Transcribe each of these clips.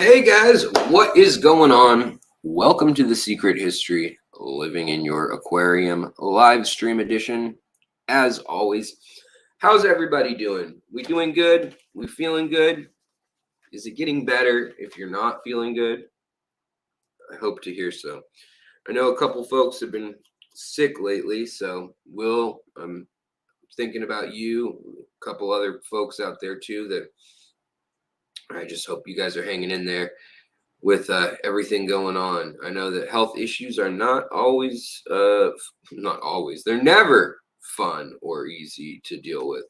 Hey guys, what is going on? Welcome to the Secret History Living in Your Aquarium live stream edition. As always, how's everybody doing? We doing good? We feeling good? Is it getting better if you're not feeling good? I hope to hear so. I know a couple folks have been sick lately, so I'm thinking about you, a couple other folks out there too that I just hope you guys are hanging in there with everything going on. I know that health issues are not always, they're never fun or easy to deal with.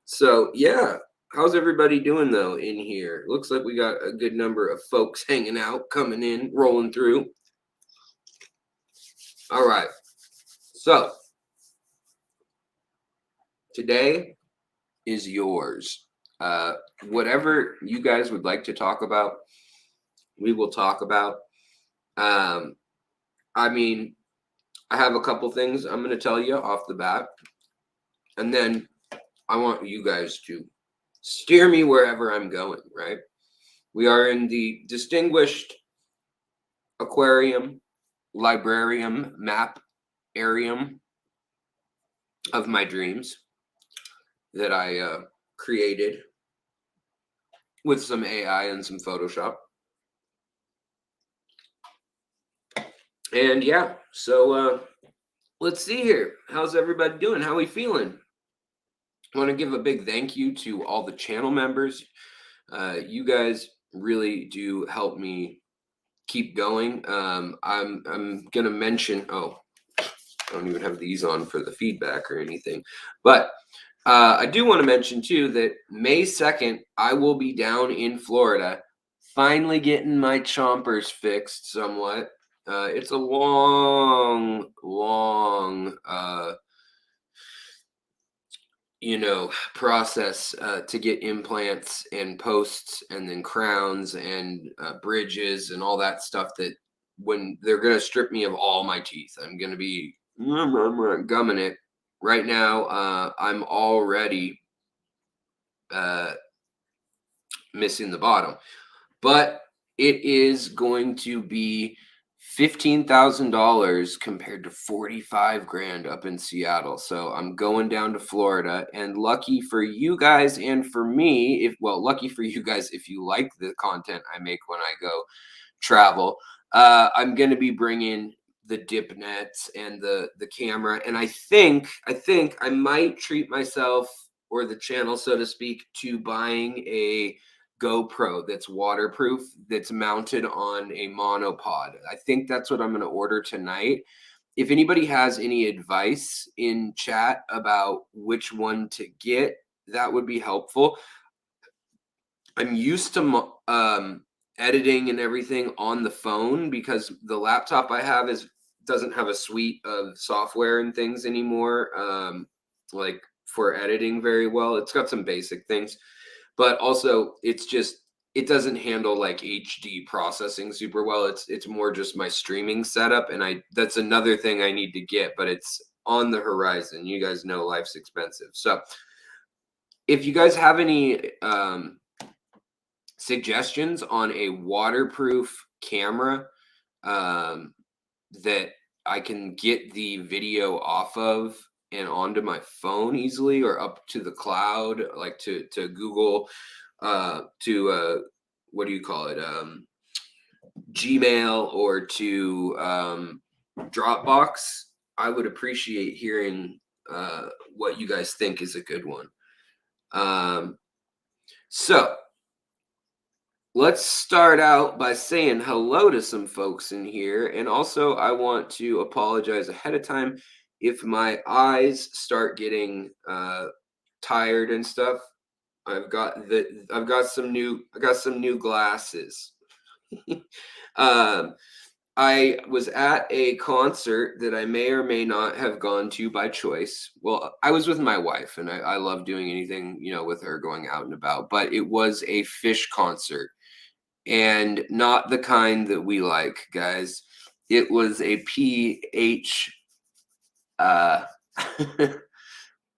So yeah, how's everybody doing though in here? Looks like we got a good number of folks hanging out, coming in, rolling through. All right. So today is yours. Whatever you guys would like to talk about, we will talk about. Um, I mean, I have a couple things I'm going to tell you off the bat, and then I want you guys to steer me wherever I'm going, right? We are in the distinguished aquarium, librarium, map arium of my dreams that I created with some AI and some Photoshop. And yeah, so let's see here. How's everybody doing? How we feeling? I want to give a big thank you to all the channel members. You guys really do help me keep going. I'm gonna mention. Oh, I don't even have these on for the feedback or anything, but I do want to mention too that May 2nd I will be down in Florida, finally getting my chompers fixed somewhat. It's a long process to get implants and posts and then crowns and bridges and all that stuff, that when they're going to strip me of all my teeth, I'm going to be gumming it right now. I'm already missing the bottom, but it is going to be $15,000 compared to 45 grand up in Seattle. So I'm going down to Florida, and lucky for you guys and for me, lucky for you guys if you like the content I make when I go travel, I'm going to be bringing the dip nets and the camera, and I think I might treat myself, or the channel so to speak, to buying a GoPro that's waterproof, that's mounted on a monopod. I think that's what I'm going to order tonight. If anybody has any advice in chat about which one to get, that would be helpful. I'm used to editing and everything on the phone because the laptop I have doesn't have a suite of software and things anymore, like for editing very well. It's got some basic things, but also it doesn't handle like HD processing super well. It's more just my streaming setup, and that's another thing I need to get, but it's on the horizon. You guys know life's expensive. So if you guys have any suggestions on a waterproof camera that I can get the video off of and onto my phone easily, or up to the cloud, like to Google, to what do you call it, Gmail, or to Dropbox, I would appreciate hearing what you guys think is a good one. So let's start out by saying hello to some folks in here. And also, I want to apologize ahead of time if my eyes start getting tired and stuff. I got some new glasses. I was at a concert that I may or may not have gone to by choice. Well, I was with my wife, and I love doing anything, with her, going out and about. But it was a fish concert, and not the kind that we like, guys. It was a PH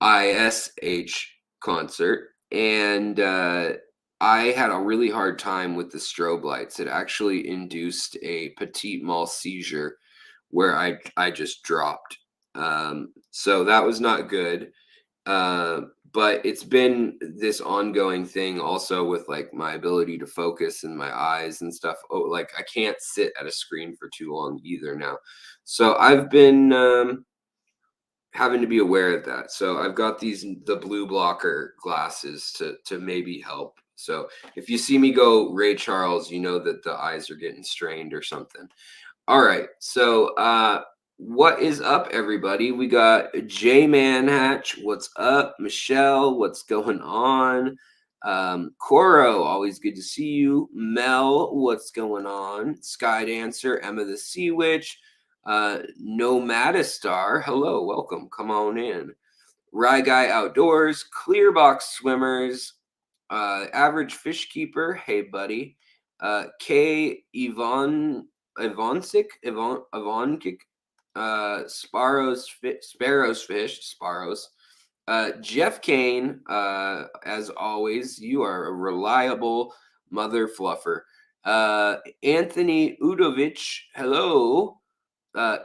ISH concert, and I had a really hard time with the strobe lights. It actually induced a petit mal seizure where I just dropped. So that was not good. Uh, but it's been this ongoing thing also with like my ability to focus and my eyes and stuff. Oh, like I can't sit at a screen for too long either now. So I've been having to be aware of that. So I've got the blue blocker glasses to maybe help. So if you see me go Ray Charles, you know that the eyes are getting strained or something. All right. So what is up, everybody? We got J Manhatch. What's up? Michelle, what's going on? Coro, always good to see you. Mel, what's going on? Sky Dancer, Emma the Sea Witch, Nomadistar, hello, welcome, come on in. Rye Guy Outdoors, Clearbox Swimmers, Average Fish Keeper, hey buddy. K Ivonkick, Sparrows Fish, Sparrows. Jeff Kane, as always, you are a reliable mother fluffer. Anthony Udovich, hello.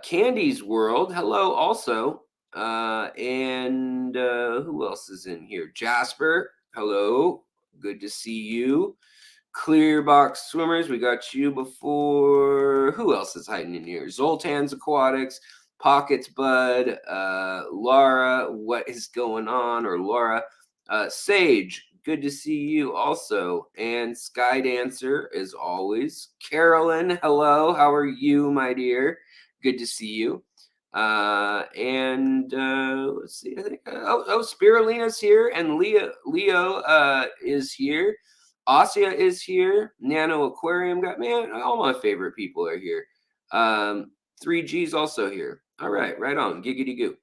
Candy's World, hello also. And who else is in here? Jasper, hello. Good to see you. Clear Box Swimmers, we got you before. Who else is hiding in here? Zoltan's Aquatics, Pockets Bud, Laura, what is going on? Or Laura, Sage, good to see you also. And Sky Dancer, as always. Carolyn, hello, how are you, my dear? Good to see you. And let's see, I think, Spirulina's here, and Leo is here. Asia is here. Nano Aquarium got, man, all my favorite people are here. 3G's also here. All right, right on. Giggity goo.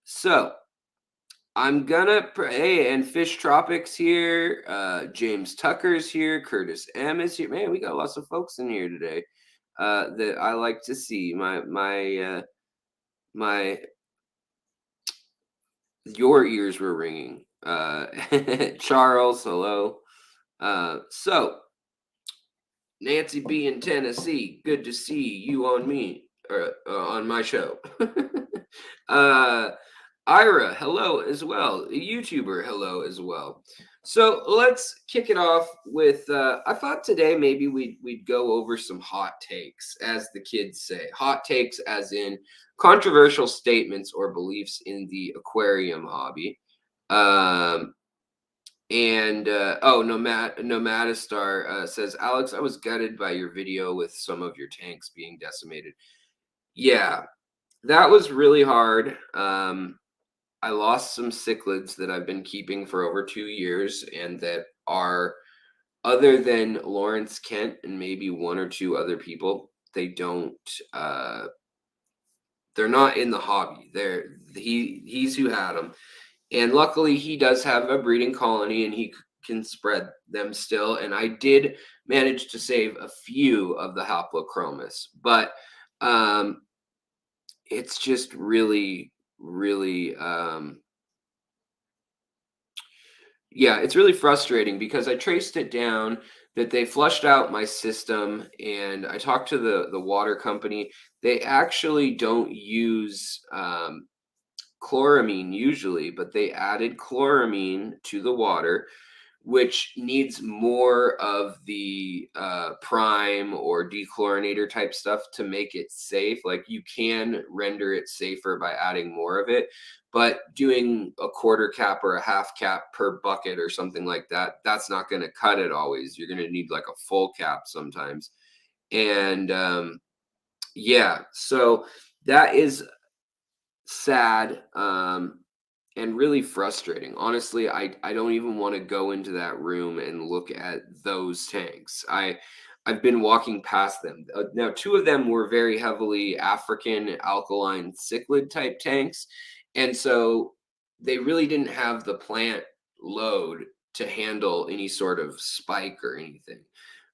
So I'm gonna hey, and Fish Tropics here. James Tucker's here. Curtis M is here. Man, we got lots of folks in here today that I like to see. My your ears were ringing. Charles, hello. So Nancy B in Tennessee, good to see you on me or on my show. Ira, hello as well. A YouTuber, hello as well. So let's kick it off with. I thought today maybe we'd go over some hot takes, as the kids say. Hot takes, as in controversial statements or beliefs in the aquarium hobby. And Nomadistar says, Alex, I was gutted by your video with some of your tanks being decimated. Yeah, that was really hard. I lost some cichlids that I've been keeping for over 2 years and that are, other than Lawrence Kent and maybe one or two other people, they don't, they're not in the hobby. He's who had them. And luckily, he does have a breeding colony and he can spread them still. And I did manage to save a few of the Haplochromis, but it's just really, really, yeah, it's really frustrating because I traced it down that they flushed out my system and I talked to the water company. They actually don't use chloramine usually, but they added chloramine to the water, which needs more of the prime or dechlorinator type stuff to make it safe. Like you can render it safer by adding more of it, but doing a quarter cap or a half cap per bucket or something like that, that's not going to cut it always. You're going to need like a full cap sometimes. And yeah, so that is sad and really frustrating. Honestly, I don't even want to go into that room and look at those tanks. I've been walking past them. Now, two of them were very heavily African alkaline cichlid type tanks, and so they really didn't have the plant load to handle any sort of spike or anything.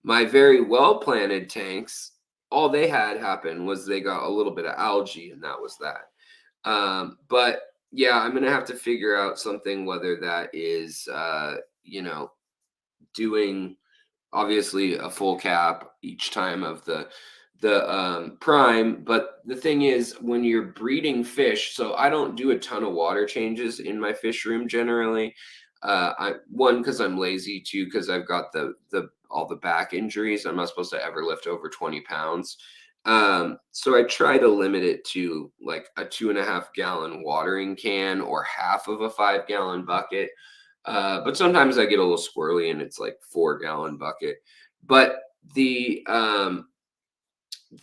My very well planted tanks, all they had happen was they got a little bit of algae, and that was that. But yeah, I'm gonna have to figure out something, whether that is, you know, doing obviously a full cap each time of the prime. But the thing is, when you're breeding fish, so I don't do a ton of water changes in my fish room generally. I one, because I'm lazy, two, because I've got the all the back injuries. I'm not supposed to ever lift over 20 pounds. So I try to limit it to like a 2.5 gallon watering can or half of a 5 gallon bucket. But sometimes I get a little squirrely and it's like 4 gallon bucket. But the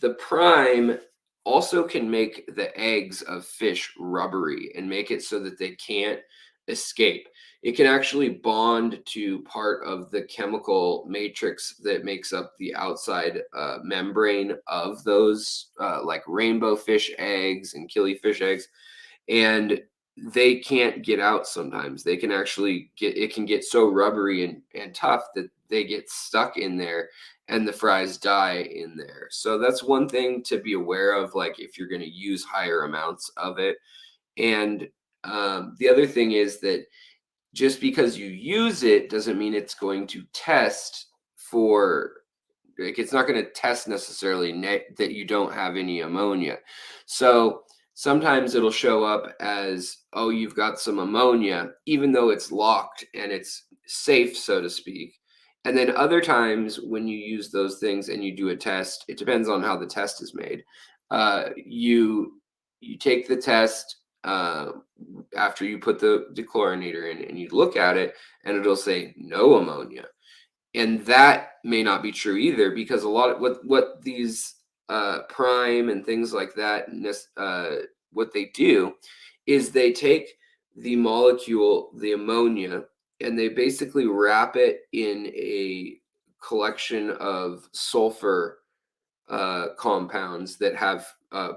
the prime also can make the eggs of fish rubbery and make it so that they can't escape. It can actually bond to part of the chemical matrix that makes up the outside membrane of those like rainbow fish eggs and killifish eggs, and they can't get out sometimes. They can actually get, it can get so rubbery and tough that they get stuck in there and the fries die in there. So that's one thing to be aware of, like if you're going to use higher amounts of it. And the other thing is that just because you use it doesn't mean it's going to test for, like it's not going to test necessarily that you don't have any ammonia. So sometimes it'll show up as, oh, you've got some ammonia, even though it's locked and it's safe, so to speak. And then other times when you use those things and you do a test, it depends on how the test is made. You take the test after you put the dechlorinator in, and you look at it, and it'll say no ammonia, and that may not be true either, because a lot of what these prime and things like that, what they do is they take the molecule, the ammonia, and they basically wrap it in a collection of sulfur compounds that have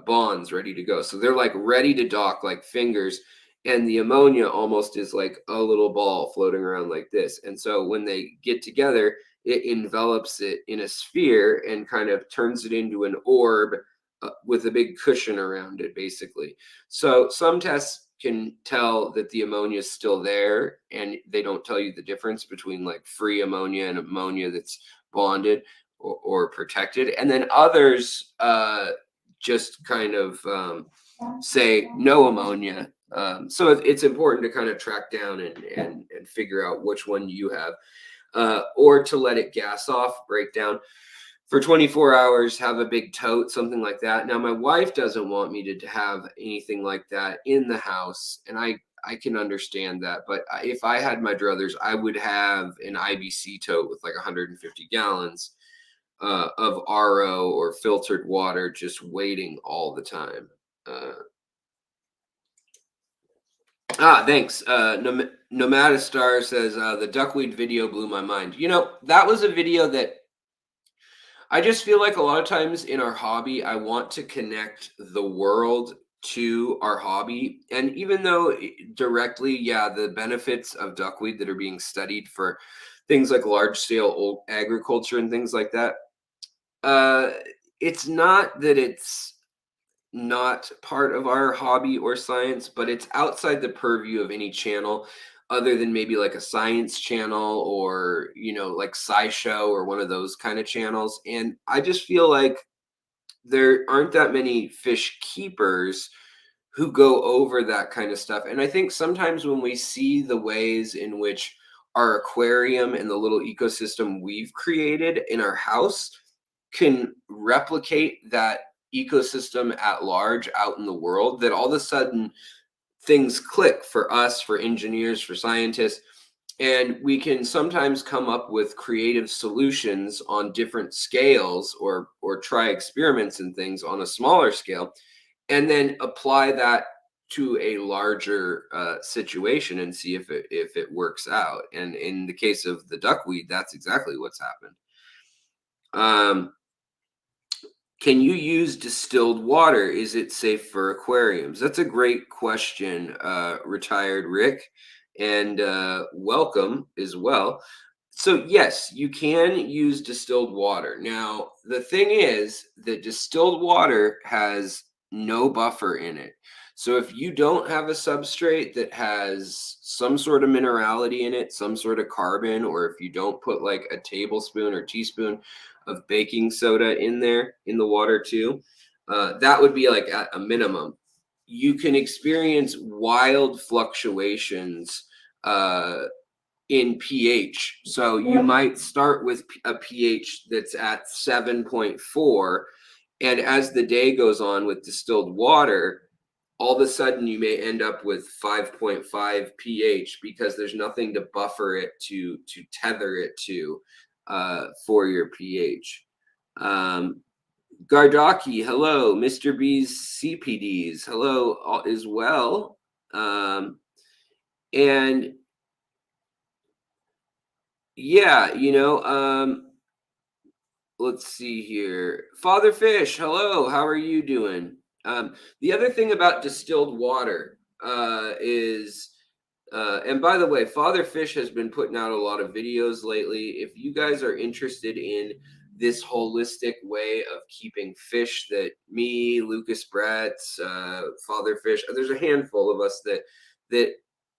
bonds ready to go. So they're like ready to dock, like fingers. And the ammonia almost is like a little ball floating around like this. And so when they get together, it envelops it in a sphere and kind of turns it into an orb with a big cushion around it, basically. So some tests can tell that the ammonia is still there, and they don't tell you the difference between like free ammonia and ammonia that's bonded or protected. And then others just kind of say no ammonia. So it's important to kind of track down and figure out which one you have, or to let it gas off, break down for 24 hours, have a big tote, something like that. Now, my wife doesn't want me to have anything like that in the house, and I can understand that. But if I had my druthers, I would have an IBC tote with like 150 gallons of RO or filtered water just waiting all the time. Thanks. Nomadistar says the duckweed video blew my mind. You know, that was a video that I just feel like a lot of times in our hobby, I want to connect the world to our hobby. And even though directly, yeah, the benefits of duckweed that are being studied for things like large scale old agriculture and things like that, uh, it's not that it's not part of our hobby or science, but it's outside the purview of any channel other than maybe like a science channel or, you know, like SciShow or one of those kind of channels. And I just feel like there aren't that many fish keepers who go over that kind of stuff. And I think sometimes when we see the ways in which our aquarium and the little ecosystem we've created in our house can replicate that ecosystem at large out in the world, that all of a sudden things click for us, for engineers, for scientists, and we can sometimes come up with creative solutions on different scales, or try experiments and things on a smaller scale, and then apply that to a larger situation and see if it works out. And in the case of the duckweed, that's exactly what's happened. Can you use distilled water? Is it safe for aquariums? That's a great question, retired Rick, and welcome as well. So, yes, you can use distilled water. Now, the thing is that distilled water has no buffer in it. So if you don't have a substrate that has some sort of minerality in it, some sort of carbon, or if you don't put like a tablespoon or teaspoon of baking soda in there in the water too, that would be like at a minimum. You can experience wild fluctuations in pH. So you might start with a pH that's at 7.4, and as the day goes on with distilled water, all of a sudden you may end up with 5.5 pH because there's nothing to buffer it to tether it to for your pH. Gardaki, hello. Mr. B's CPDs, hello as well. And yeah, let's see here. Father Fish, hello. How are you doing? The other thing about distilled water is, and by the way, Father Fish has been putting out a lot of videos lately. If you guys are interested in this holistic way of keeping fish that me, Lucas Bretz, Father Fish, there's a handful of us that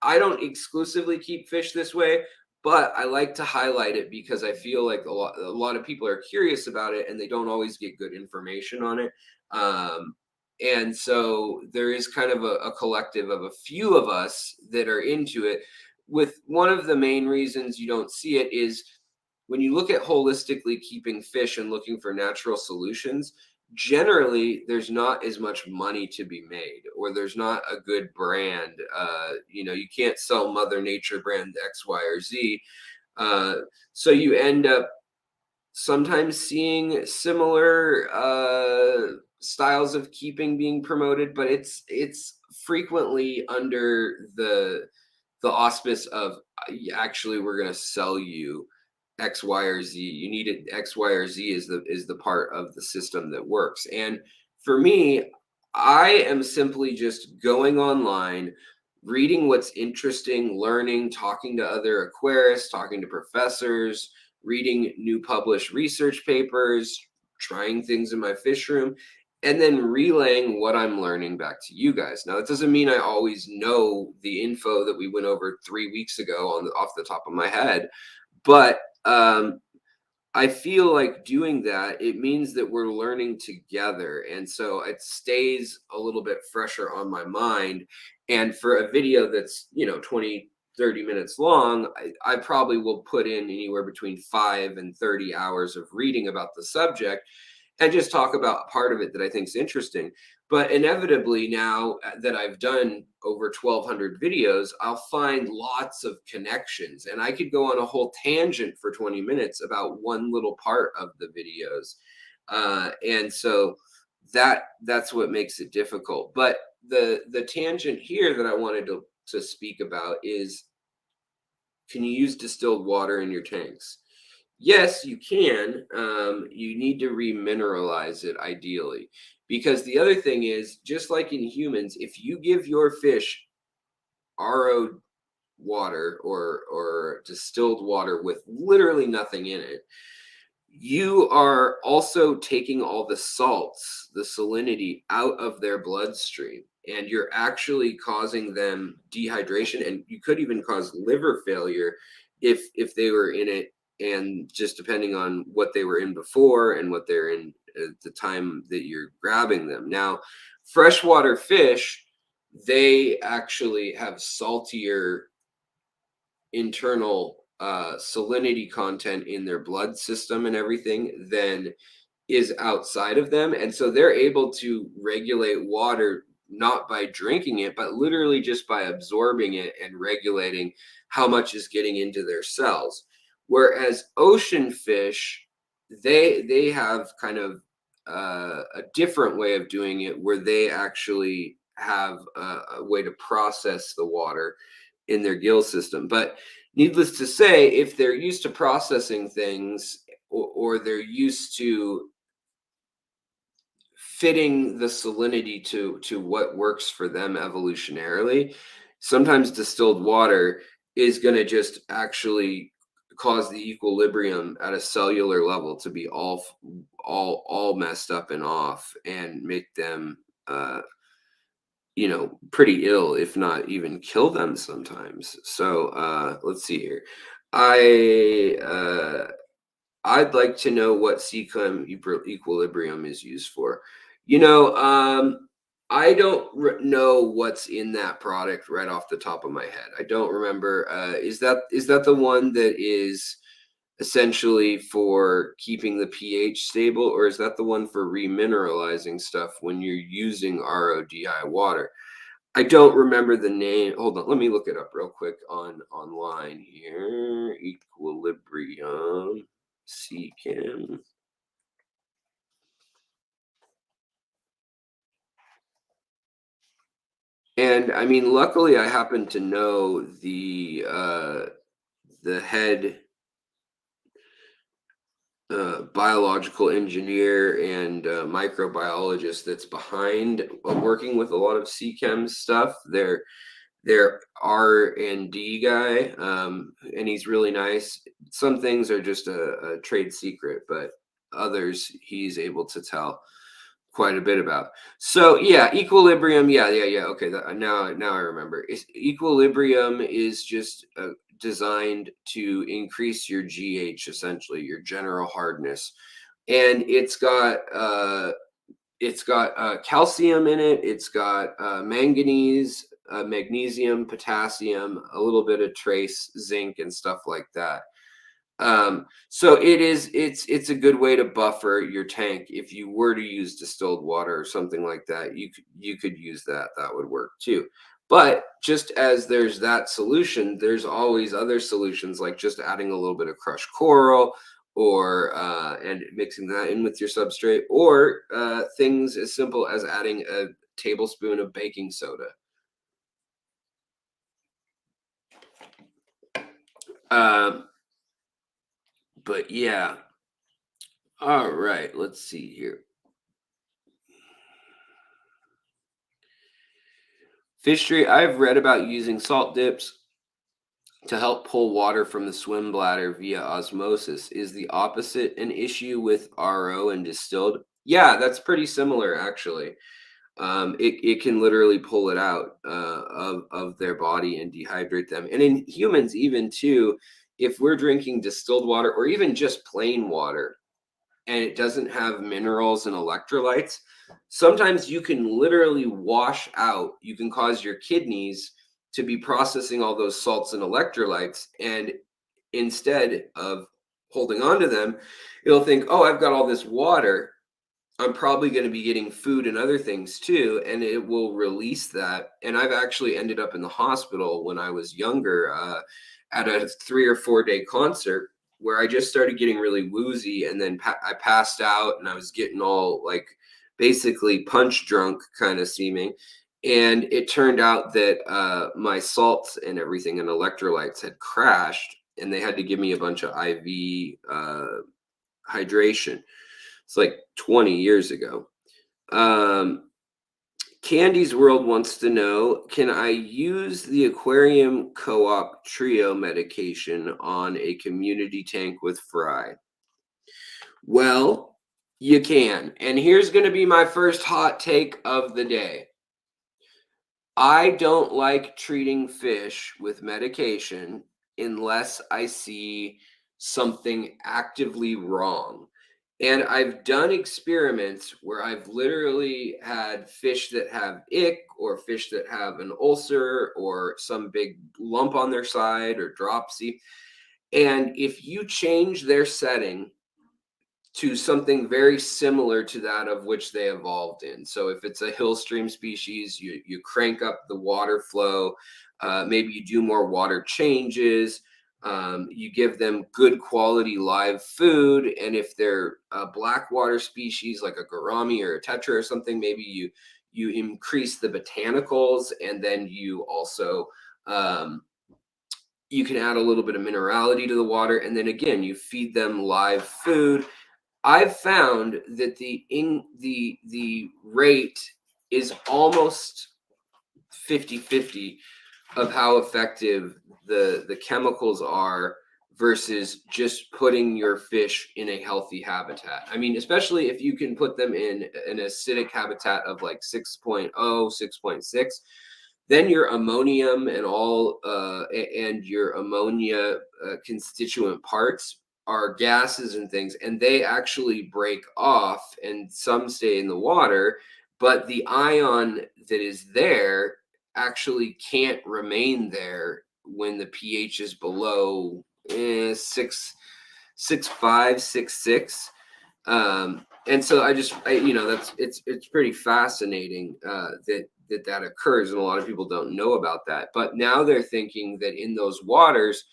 I don't exclusively keep fish this way, but I like to highlight it because I feel like a lot of people are curious about it and they don't always get good information on it. And so there is kind of a collective of a few of us that are into it. With one of the main reasons you don't see it is when you look at holistically keeping fish and looking for natural solutions, generally there's not as much money to be made, or there's not a good brand. You can't sell Mother Nature brand X, Y, or Z. Uh, so you end up sometimes seeing similar styles of keeping being promoted, but it's frequently under the auspice of actually we're going to sell you X, Y, or Z. You need it. X, Y, or Z is the part of the system that works. And for me, I am simply just going online, reading what's interesting, learning, talking to other aquarists, talking to professors, reading new published research papers, trying things in my fish room, and then relaying what I'm learning back to you guys. Now, that doesn't mean I always know the info that we went over 3 weeks ago off the top of my head, but I feel like doing that, it means that we're learning together. And so it stays a little bit fresher on my mind. And for a video that's, 20, 30 minutes long, I probably will put in anywhere between 5 and 30 hours of reading about the subject and just talk about part of it that I think is interesting. But inevitably, now that I've done over 1,200 videos, I'll find lots of connections, and I could go on a whole tangent for 20 minutes about one little part of the videos. And so that's what makes it difficult. But the tangent here that I wanted to speak about is, can you use distilled water in your tanks? Yes, you can. You need to remineralize it ideally. Because the other thing is, just like in humans, if you give your fish RO water or distilled water with literally nothing in it, you are also taking all the salts, the salinity out of their bloodstream, and you're actually causing them dehydration, and you could even cause liver failure if they were in it, and just depending on what they were in before and what they're in at the time that you're grabbing them. Now, freshwater fish, they actually have saltier internal salinity content in their blood system and everything than is outside of them. And so they're able to regulate water not by drinking it, but literally just by absorbing it and regulating how much is getting into their cells. Whereas ocean fish, they have kind of a different way of doing it, where they actually have a way to process the water in their gill system. But needless to say, if they're used to processing things, or they're used to fitting the salinity to what works for them evolutionarily, sometimes distilled water is going to just actually cause the equilibrium at a cellular level to be all messed up and off, and make them pretty ill, if not even kill them sometimes. So let's see here. I'd like to know what Seachem equilibrium is used for. You know, I don't know what's in that product right off the top of my head. I don't remember. Is that the one that is essentially for keeping the pH stable, or is that the one for remineralizing stuff when you're using RODI water? I don't remember the name. Hold on, let me look it up real quick online here. Equilibrium, Seachem. And I mean, luckily, I happen to know the head biological engineer and microbiologist that's behind working with a lot of CChem stuff. Their R&D guy, and he's really nice. Some things are just a trade secret, but others he's able to tell quite a bit about. So yeah, equilibrium. Yeah. Okay, now I remember. Equilibrium is just designed to increase your GH, essentially your general hardness, and it's got calcium in it. It's got manganese, magnesium, potassium, a little bit of trace zinc and stuff like that. So it's a good way to buffer your tank. If you were to use distilled water or something like that, you could use that. That would work too. But just as there's that solution, there's always other solutions, like just adding a little bit of crushed coral, or and mixing that in with your substrate, or things as simple as adding a tablespoon of baking soda. Um, but yeah, all right. Let's see here. Fishery, I've read about using salt dips to help pull water from the swim bladder via osmosis. Is the opposite an issue with RO and distilled? Yeah, that's pretty similar actually. It can literally pull it out of their body and dehydrate them. And in humans, even too, if we're drinking distilled water or even just plain water, and it doesn't have minerals and electrolytes, sometimes you can literally wash out, you can cause your kidneys to be processing all those salts and electrolytes. And instead of holding on to them, it'll think, oh, I've got all this water. I'm probably going to be getting food and other things too, and it will release that. And I've actually ended up in the hospital when I was younger, at a 3 or 4 day concert where I just started getting really woozy, and then I passed out, and I was getting all like basically punch drunk kind of seeming. And it turned out that my salts and everything and electrolytes had crashed, and they had to give me a bunch of IV hydration. It's like 20 years ago. Um, Candy's World wants to know, can I use the Aquarium Co-op Trio medication on a community tank with fry? Well, you can. And here's going to be my first hot take of the day. I don't like treating fish with medication unless I see something actively wrong. And I've done experiments where I've literally had fish that have ick, or fish that have an ulcer, or some big lump on their side, or dropsy. And if you change their setting to something very similar to that of which they evolved in. So if it's a hill stream species, you crank up the water flow. Maybe you do more water changes. You give them good quality live food. And if they're a black water species like a gourami or a tetra or something, maybe you increase the botanicals, and then you also you can add a little bit of minerality to the water. And then again, you feed them live food. I've found that the rate is almost 50-50 of how effective the chemicals are versus just putting your fish in a healthy habitat. I mean, especially if you can put them in an acidic habitat of like 6.0, 6.6, then your ammonium and all and your ammonia constituent parts are gases and things, and they actually break off and some stay in the water, but the ion that is there actually can't remain there when the pH is below 6.5, 6.6. And so that's it's pretty fascinating that occurs, and a lot of people don't know about that. But now they're thinking that in those waters,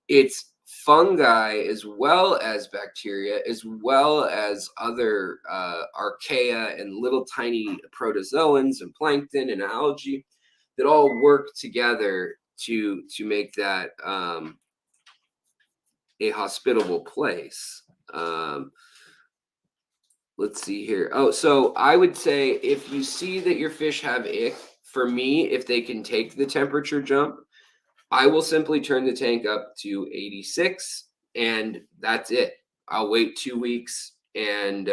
it's fungi as well as bacteria, as well as other archaea and little tiny protozoans and plankton and algae that all work together to make that a hospitable place. Let's see here. Oh, so I would say if you see that your fish have ick, for me, if they can take the temperature jump, I will simply turn the tank up to 86, and that's it. I'll wait 2 weeks and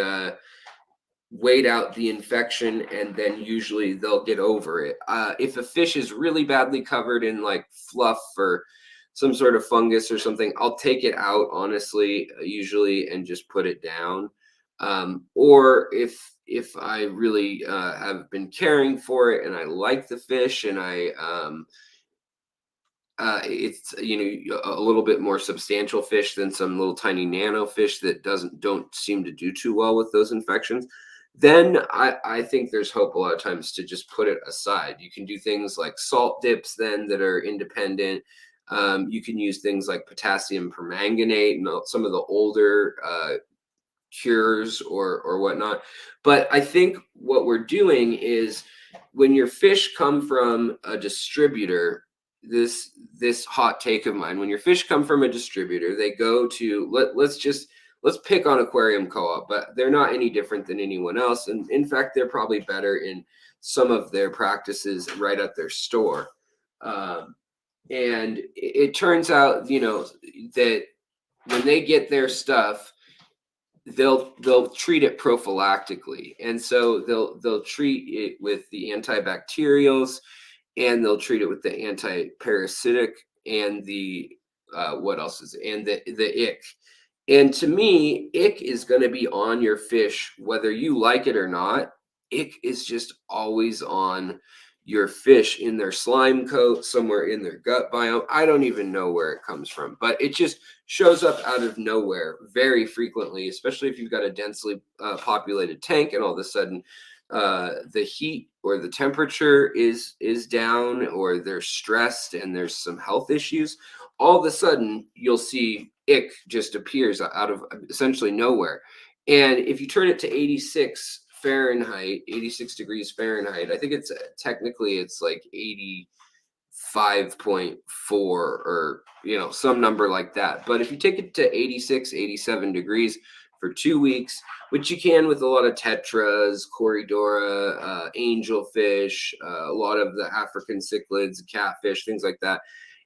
wait out the infection, and then usually they'll get over it. If a fish is really badly covered in like fluff or some sort of fungus or something, I'll take it out, honestly, usually, and just put it down. Or if I really have been caring for it and I like the fish and it's a little bit more substantial fish than some little tiny nano fish that don't seem to do too well with those infections, then I think there's hope a lot of times to just put it aside. You can do things like salt dips then that are independent. You can use things like potassium permanganate and some of the older cures or whatnot. But I think what we're doing is when your fish come from a distributor, this hot take of mine, when your fish come from a distributor, they go to let's pick on Aquarium Co-op, but they're not any different than anyone else. And in fact, they're probably better in some of their practices right at their store. And it turns out, that when they get their stuff, they'll treat it prophylactically, and so they'll treat it with the antibacterials, and they'll treat it with the anti-parasitic, and the what else is it? And the ick. And to me, ick is going to be on your fish whether you like it or not. Ick is just always on your fish in their slime coat, somewhere in their gut biome. I don't even know where it comes from, but it just shows up out of nowhere very frequently, especially if you've got a densely populated tank and all of a sudden the heat or the temperature is down, or they're stressed and there's some health issues. All of a sudden you'll see ick just appears out of essentially nowhere. And if you turn it to 86 Fahrenheit, 86 degrees Fahrenheit, I think it's technically it's like 85.4 or some number like that. But if you take it to 86, 87 degrees for 2 weeks, which you can with a lot of tetras, corydora, angelfish, a lot of the African cichlids, catfish, things like that.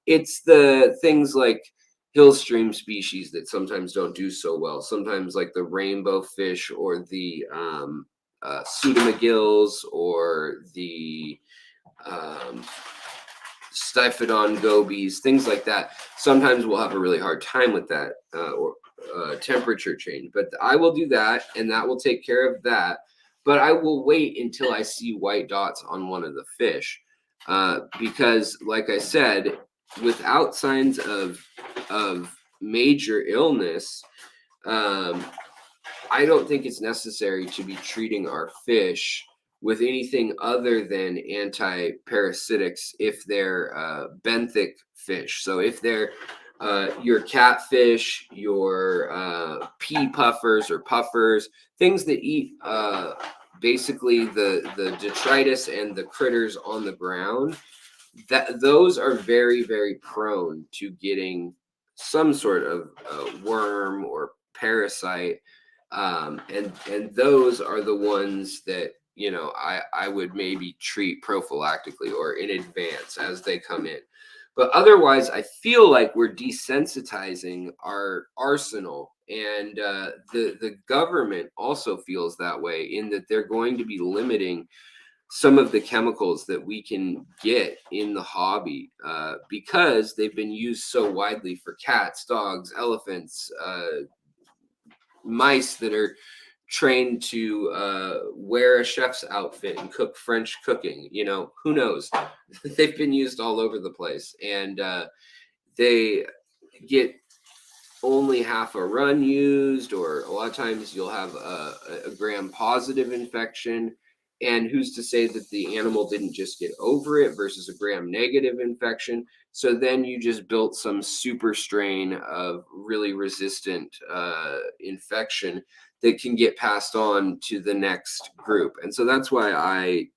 It's the things like hill stream species that sometimes don't do so well. Sometimes like the rainbow fish or the pseudomagills or the Styphodon gobies, things like that. Sometimes we'll have a really hard time with that or temperature change. But I will do that, and that will take care of that. But I will wait until I see white dots on one of the fish because, like I said, without signs of major illness, I don't think it's necessary to be treating our fish with anything other than anti-parasitics if they're benthic fish. So if they're your catfish, your pea puffers or puffers, things that eat basically the detritus and the critters on the ground, that those are very, very prone to getting some sort of worm or parasite. And those are the ones that I would maybe treat prophylactically or in advance as they come in. But otherwise, I feel like we're desensitizing our arsenal, and the government also feels that way, in that they're going to be limiting some of the chemicals that we can get in the hobby, because they've been used so widely for cats, dogs, elephants, mice that are trained to wear a chef's outfit and cook French cooking. You know, who knows? They've been used all over the place, and they get only half a run used, or a lot of times you'll have a gram positive infection. And who's to say that the animal didn't just get over it versus a gram negative infection? So then you just built some super strain of really resistant infection that can get passed on to the next group. And so that's why I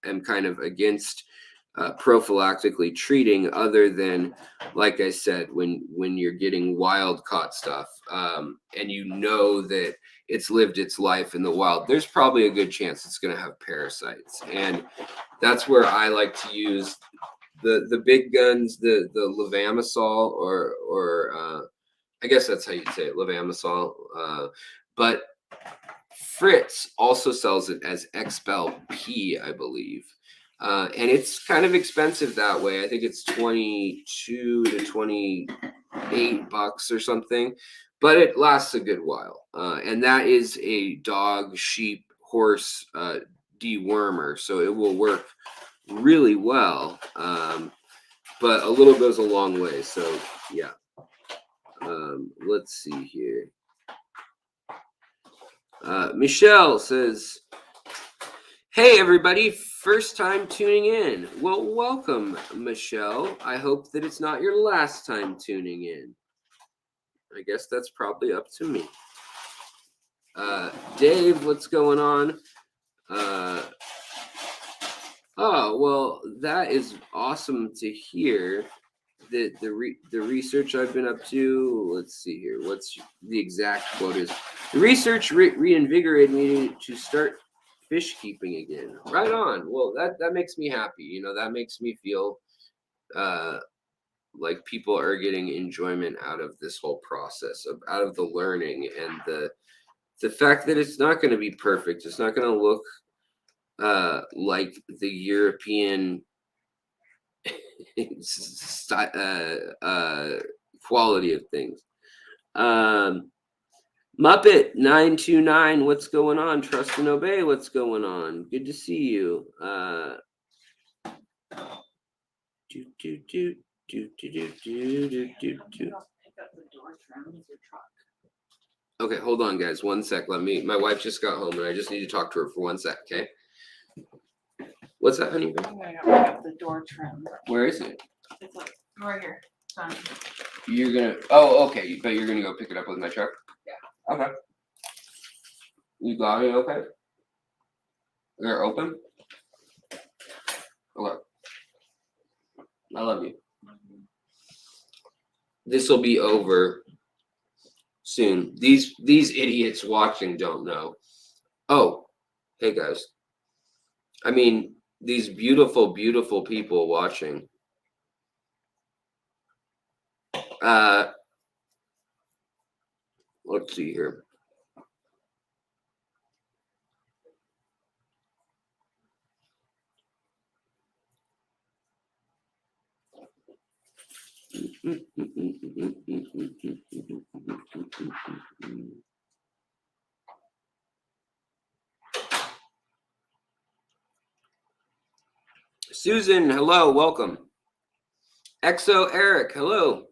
am kind of against prophylactically treating, other than, like I said, when you're getting wild caught stuff, and you know that it's lived its life in the wild, there's probably a good chance it's going to have parasites. And that's where I like to use the big guns, the levamisole, or I guess that's how you say it, levamisole. But Fritz also sells it as Expel P, I believe. And it's kind of expensive that way. I think it's 22 to 28 bucks or something, but it lasts a good while. And that is a dog, sheep, horse dewormer, so it will work really well. But a little goes a long way. So yeah. Let's see here. Michelle says, "Hey everybody, first time tuning in." Well, welcome, Michelle. I hope that it's not your last time tuning in. I guess that's probably up to me. Dave, what's going on? Oh, well, that is awesome to hear. The research I've been up to, let's see here, what's the exact quote is, "The research reinvigorated me to start fish keeping again." Right on. Well, that makes me happy. You know, that makes me feel like people are getting enjoyment out of this whole process, out of the learning, and the fact that it's not going to be perfect. It's not going to look like the European quality of things. Muppet 929, what's going on? Trust and Obey, what's going on? Good to see you. Okay, hold on, guys. 1 sec. My wife just got home, and I just need to talk to her for 1 sec. Okay. What's that, honey? I'm gonna go pick up the door trim. Where is it? It's like right here. Done. You're gonna. Oh, okay. But you're gonna go pick it up with my truck. Yeah. Okay. You got it. Okay. They're open. Okay. I love you. This will be over soon. These idiots watching don't know. Oh, hey guys. I mean, these beautiful, beautiful people watching. Let's see here. Susan, hello, welcome. Exo Eric, hello.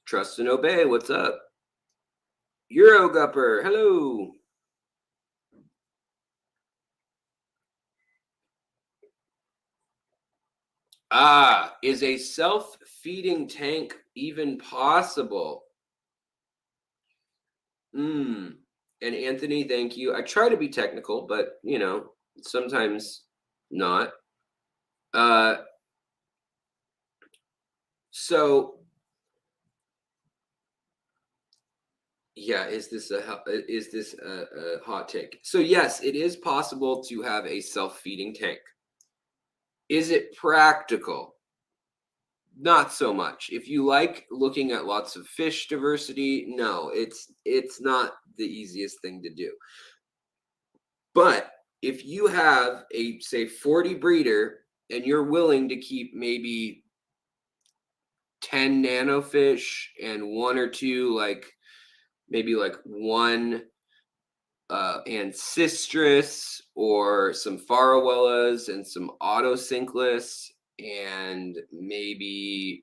Trust and Obey, what's up? Eurogupper, hello. Is a self-feeding tank even possible? And Anthony, thank you. I try to be technical, but you know, sometimes not. So yeah, is this a hot take? So yes, it is possible to have a self-feeding tank. Is it practical? Not so much. If you like looking at lots of fish diversity, no, it's not the easiest thing to do. But if you have a, say, 40 breeder and you're willing to keep maybe 10 nanofish and one or two, like maybe like one ancestris or some farowellas and some autosynclus and maybe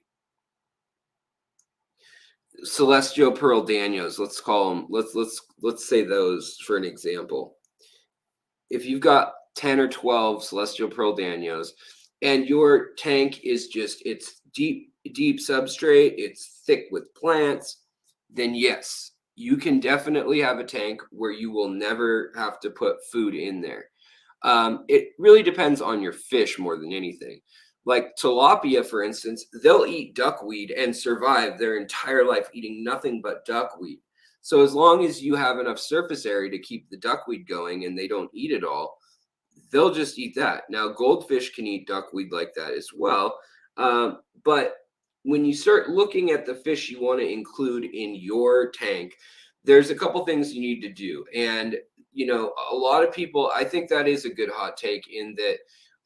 celestial pearl danios, let's call them, let's say those for an example. If you've got 10 or 12 celestial pearl danios and your tank is just, it's deep substrate, it's thick with plants, then yes, you can definitely have a tank where you will never have to put food in there. It really depends on your fish more than anything. Like tilapia, for instance, they'll eat duckweed and survive their entire life eating nothing but duckweed. So as long as you have enough surface area to keep the duckweed going and they don't eat it all, they'll just eat that. Now, goldfish can eat duckweed like that as well. But when you start looking at the fish you want to include in your tank, there's a couple things you need to do. And, you know, a lot of people, I think that is a good hot take in that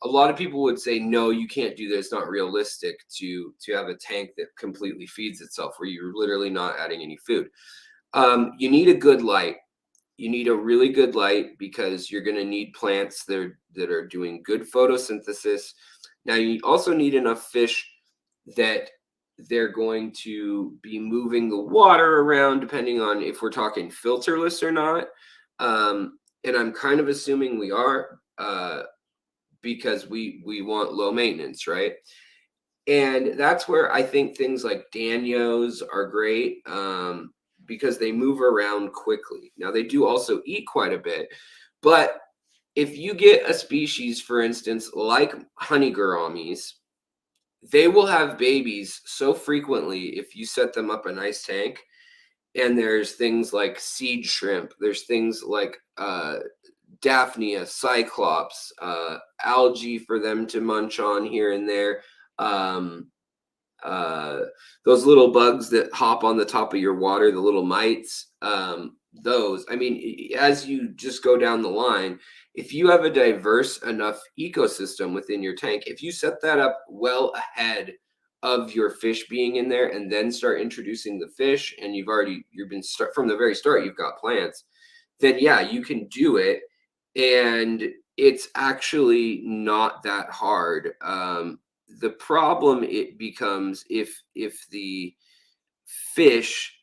a lot of people would say, no, you can't do this. It's not realistic to have a tank that completely feeds itself where you're literally not adding any food. You need a good light. You need a really good light because you're going to need plants that are doing good photosynthesis. Now, you also need enough fish that they're going to be moving the water around, depending on if we're talking filterless or not. And I'm kind of assuming we are, because we want low maintenance, right? And that's where I think things like Danios are great, because they move around quickly. Now, they do also eat quite a bit, but if you get a species, for instance, like honey gouramis, they will have babies so frequently if you set them up a nice tank. And there's things like seed shrimp, there's things like Daphnia, Cyclops, algae for them to munch on here and there. Um, those little bugs that hop on the top of your water, the little mites, those, I mean, as you just go down the line, if you have a diverse enough ecosystem within your tank, if you set that up well ahead of your fish being in there and then start introducing the fish, and you've been from the very start, you've got plants, then yeah, you can do it. And it's actually not that hard. The problem it becomes if the fish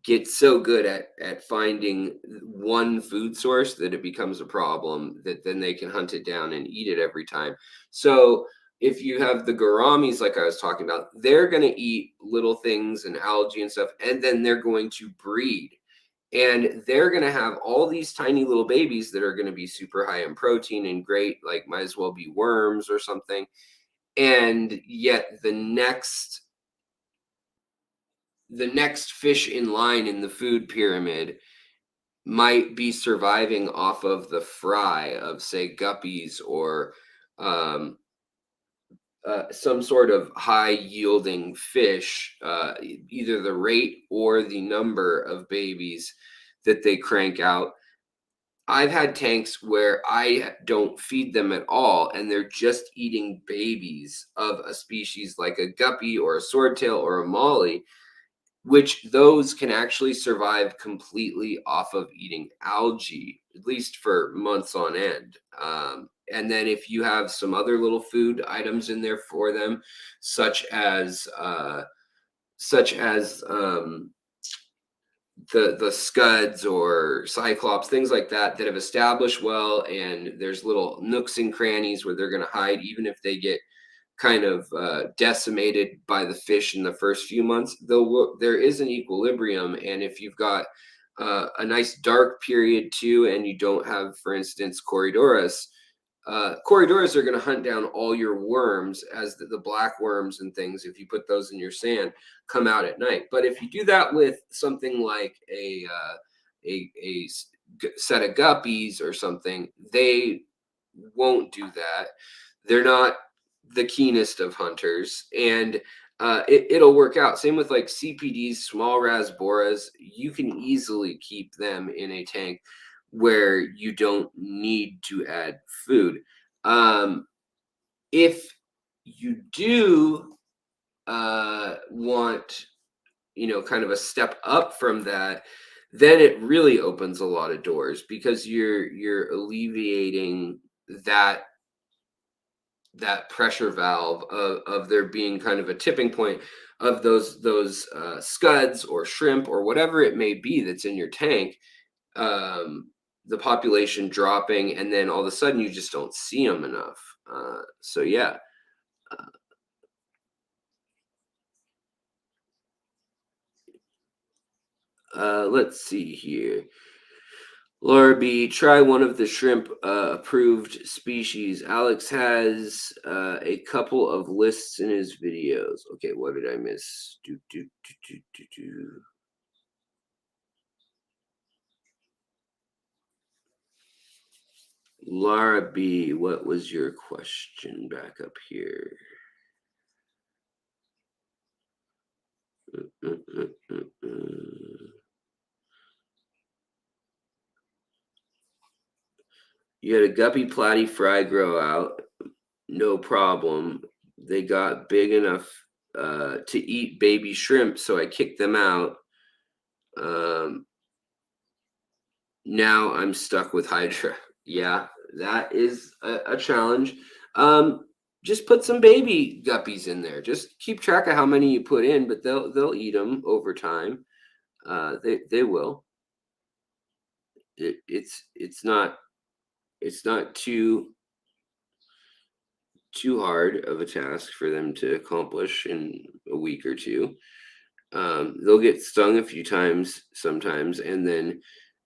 get so good at finding one food source that it becomes a problem, that then they can hunt it down and eat it every time. So if you have the gouramis, like I was talking about, they're going to eat little things and algae and stuff, and then they're going to breed. And they're going to have all these tiny little babies that are going to be super high in protein and great, like might as well be worms or something. And yet the next fish in line in the food pyramid might be surviving off of the fry of, say, guppies or um, some sort of high yielding fish, either the rate or the number of babies that they crank out. I've had tanks where I don't feed them at all, and they're just eating babies of a species like a guppy or a swordtail or a molly, which those can actually survive completely off of eating algae, at least for months on end. And then if you have some other little food items in there for them, such as the scuds or cyclops, things like that have established well, and there's little nooks and crannies where they're going to hide, even if they get kind of decimated by the fish in the first few months. Though there is an equilibrium, and if you've got a nice dark period too, and you don't have, for instance, Corydoras, Corydoras are going to hunt down all your worms, as the black worms and things, if you put those in your sand, come out at night. But if you do that with something like a set of guppies or something, they won't do that. They're not the keenest of hunters, and it'll work out. Same with like CPDs, small rasboras. You can easily keep them in a tank where you don't need to add food. If you do want, kind of a step up from that, then it really opens a lot of doors, because you're alleviating that pressure valve of there being kind of a tipping point of those scuds or shrimp or whatever it may be that's in your tank, the population dropping, and then all of a sudden you just don't see them enough. So yeah. Let's see here. Laura B, try one of the shrimp approved species. Alex has a couple of lists in his videos. Okay, what did I miss? Laura B, what was your question back up here? You had a guppy platy fry grow out, no problem. They got big enough to eat baby shrimp, so I kicked them out. Now I'm stuck with Hydra. Yeah, that is a challenge. Just put some baby guppies in there. Just keep track of how many you put in, but they'll eat them over time. They will. It's not too hard of a task for them to accomplish in a week or two. They'll get stung a few times sometimes, and then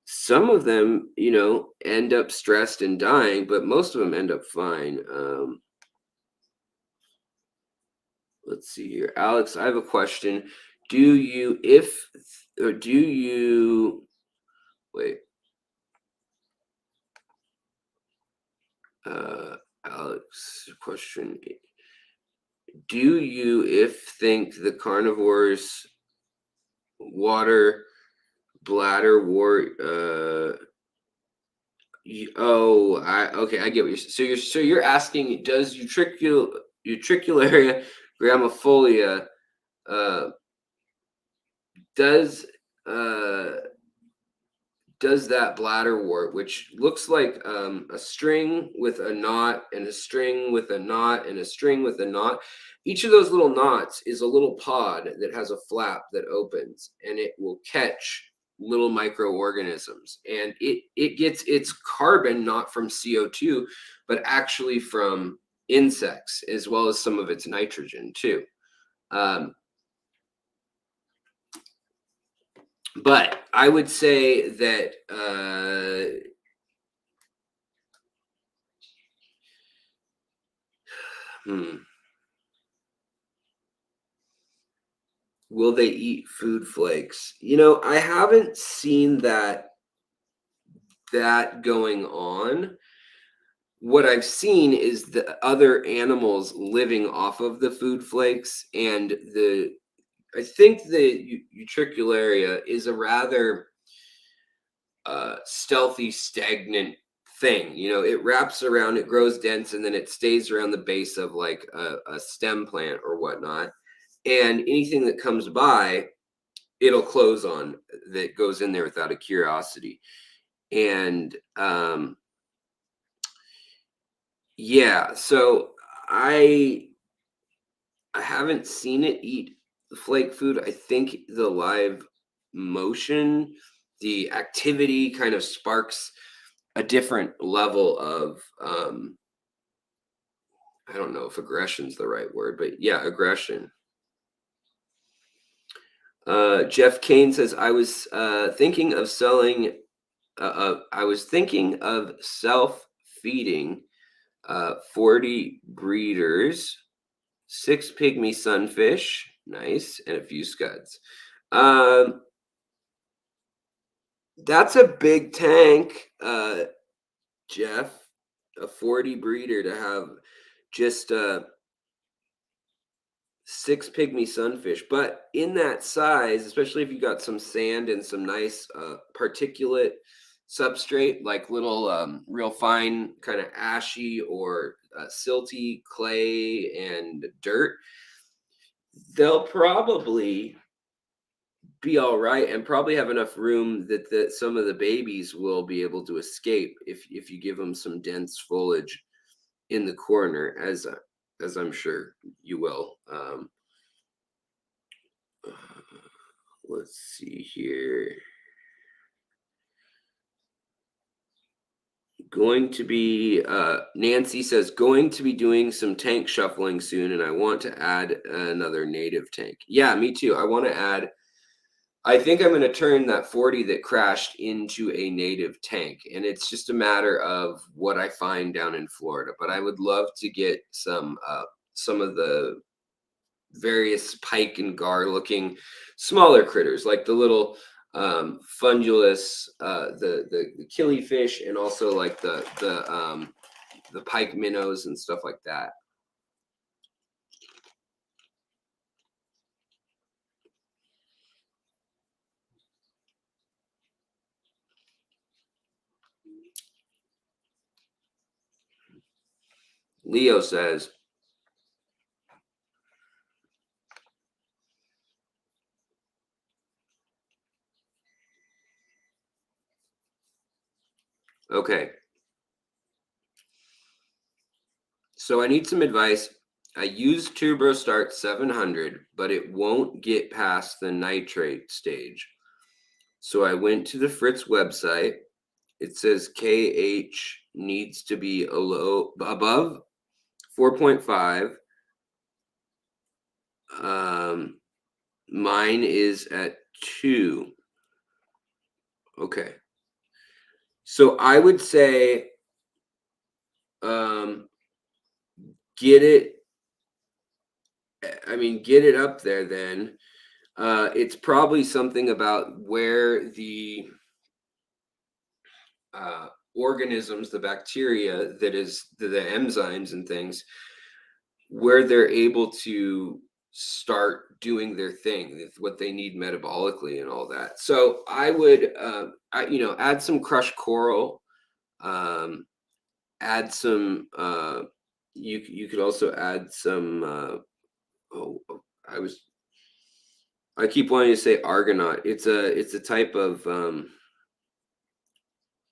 some of them, end up stressed and dying, but most of them end up fine. Let's see here. Alex, I have a question. Wait, Alex, question. Do you, think the carnivores water bladder wart, okay, I get what you're asking, does utricularia gramifolia, does that bladder wart, which looks like a string with a knot and a string with a knot and a string with a knot. Each of those little knots is a little pod that has a flap that opens, and it will catch little microorganisms, and it gets its carbon not from CO2, but actually from insects, as well as some of its nitrogen too. But I would say that will they eat food flakes? I haven't seen that going on. What I've seen is the other animals living off of the food flakes, and I think the utricularia is a rather stealthy, stagnant thing. It wraps around, it grows dense, and then it stays around the base of like a stem plant or whatnot. And anything that comes by, it'll close on, that goes in there without a curiosity. And yeah, so I haven't seen it eat flake food. I think the live motion, the activity kind of sparks a different level of I don't know if aggression's the right word, but yeah, aggression. Jeff Kane says, I was thinking of selling I was thinking of self-feeding 40 breeders, 6 pygmy sunfish, nice, and a few scuds. That's a big tank, Jeff. A 40 breeder to have just 6 pygmy sunfish. But in that size, especially if you got some sand and some nice particulate substrate, like little real fine kind of ashy or silty clay and dirt, they'll probably be all right and probably have enough room that some of the babies will be able to escape if you give them some dense foliage in the corner, as I'm sure you will. Let's see here. Going to be Nancy says going to be doing some tank shuffling soon, and I want to add another native tank. Yeah, me too. I want to add. I think I'm going to turn that 40 that crashed into a native tank, and it's just a matter of what I find down in Florida. But I would love to get some of the various pike and gar looking smaller critters, like the little fundulus, the killifish, and also like the pike minnows and stuff like that. Leo says, okay, so I need some advice. I use TurboStart 700, but it won't get past the nitrate stage. So I went to the Fritz website. It says KH needs to be above 4.5. Mine is at 2. Okay. So I would say get it up there then. It's probably something about where the organisms, the bacteria, that is the enzymes and things, where they're able to start doing their thing, what they need metabolically and all that. So I would, add some crushed coral, add some. You could also add some. I keep wanting to say argonaut. It's a type of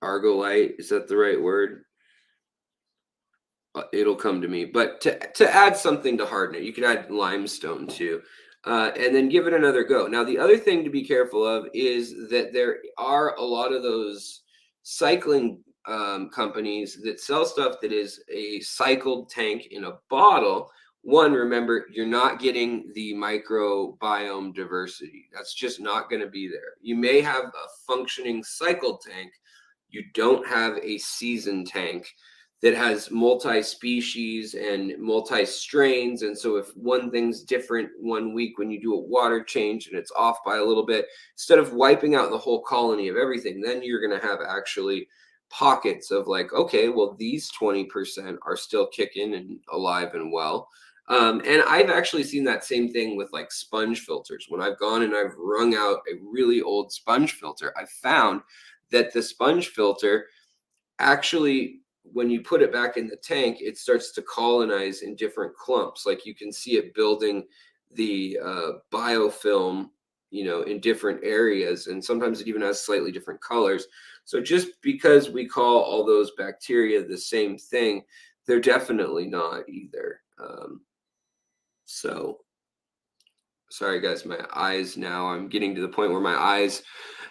argolite. Is that the right word? It'll come to me. But to add something to harden it, you could add limestone too, and then give it another go. Now, the other thing to be careful of is that there are a lot of those cycling companies that sell stuff that is a cycled tank in a bottle. One, remember, you're not getting the microbiome diversity. That's just not going to be there. You may have a functioning cycled tank. You don't have a seasoned tank that has multi-species and multi-strains. And so if one thing's different one week when you do a water change and it's off by a little bit, instead of wiping out the whole colony of everything, then you're going to have actually pockets of like, okay, well, these 20% are still kicking and alive and well. And I've actually seen that same thing with like sponge filters. When I've gone and I've wrung out a really old sponge filter, I found that the sponge filter actually, when you put it back in the tank, it starts to colonize in different clumps. Like you can see it building the biofilm, in different areas. And sometimes it even has slightly different colors. So just because we call all those bacteria the same thing, they're definitely not either. So sorry guys, my eyes now, I'm getting to the point where my eyes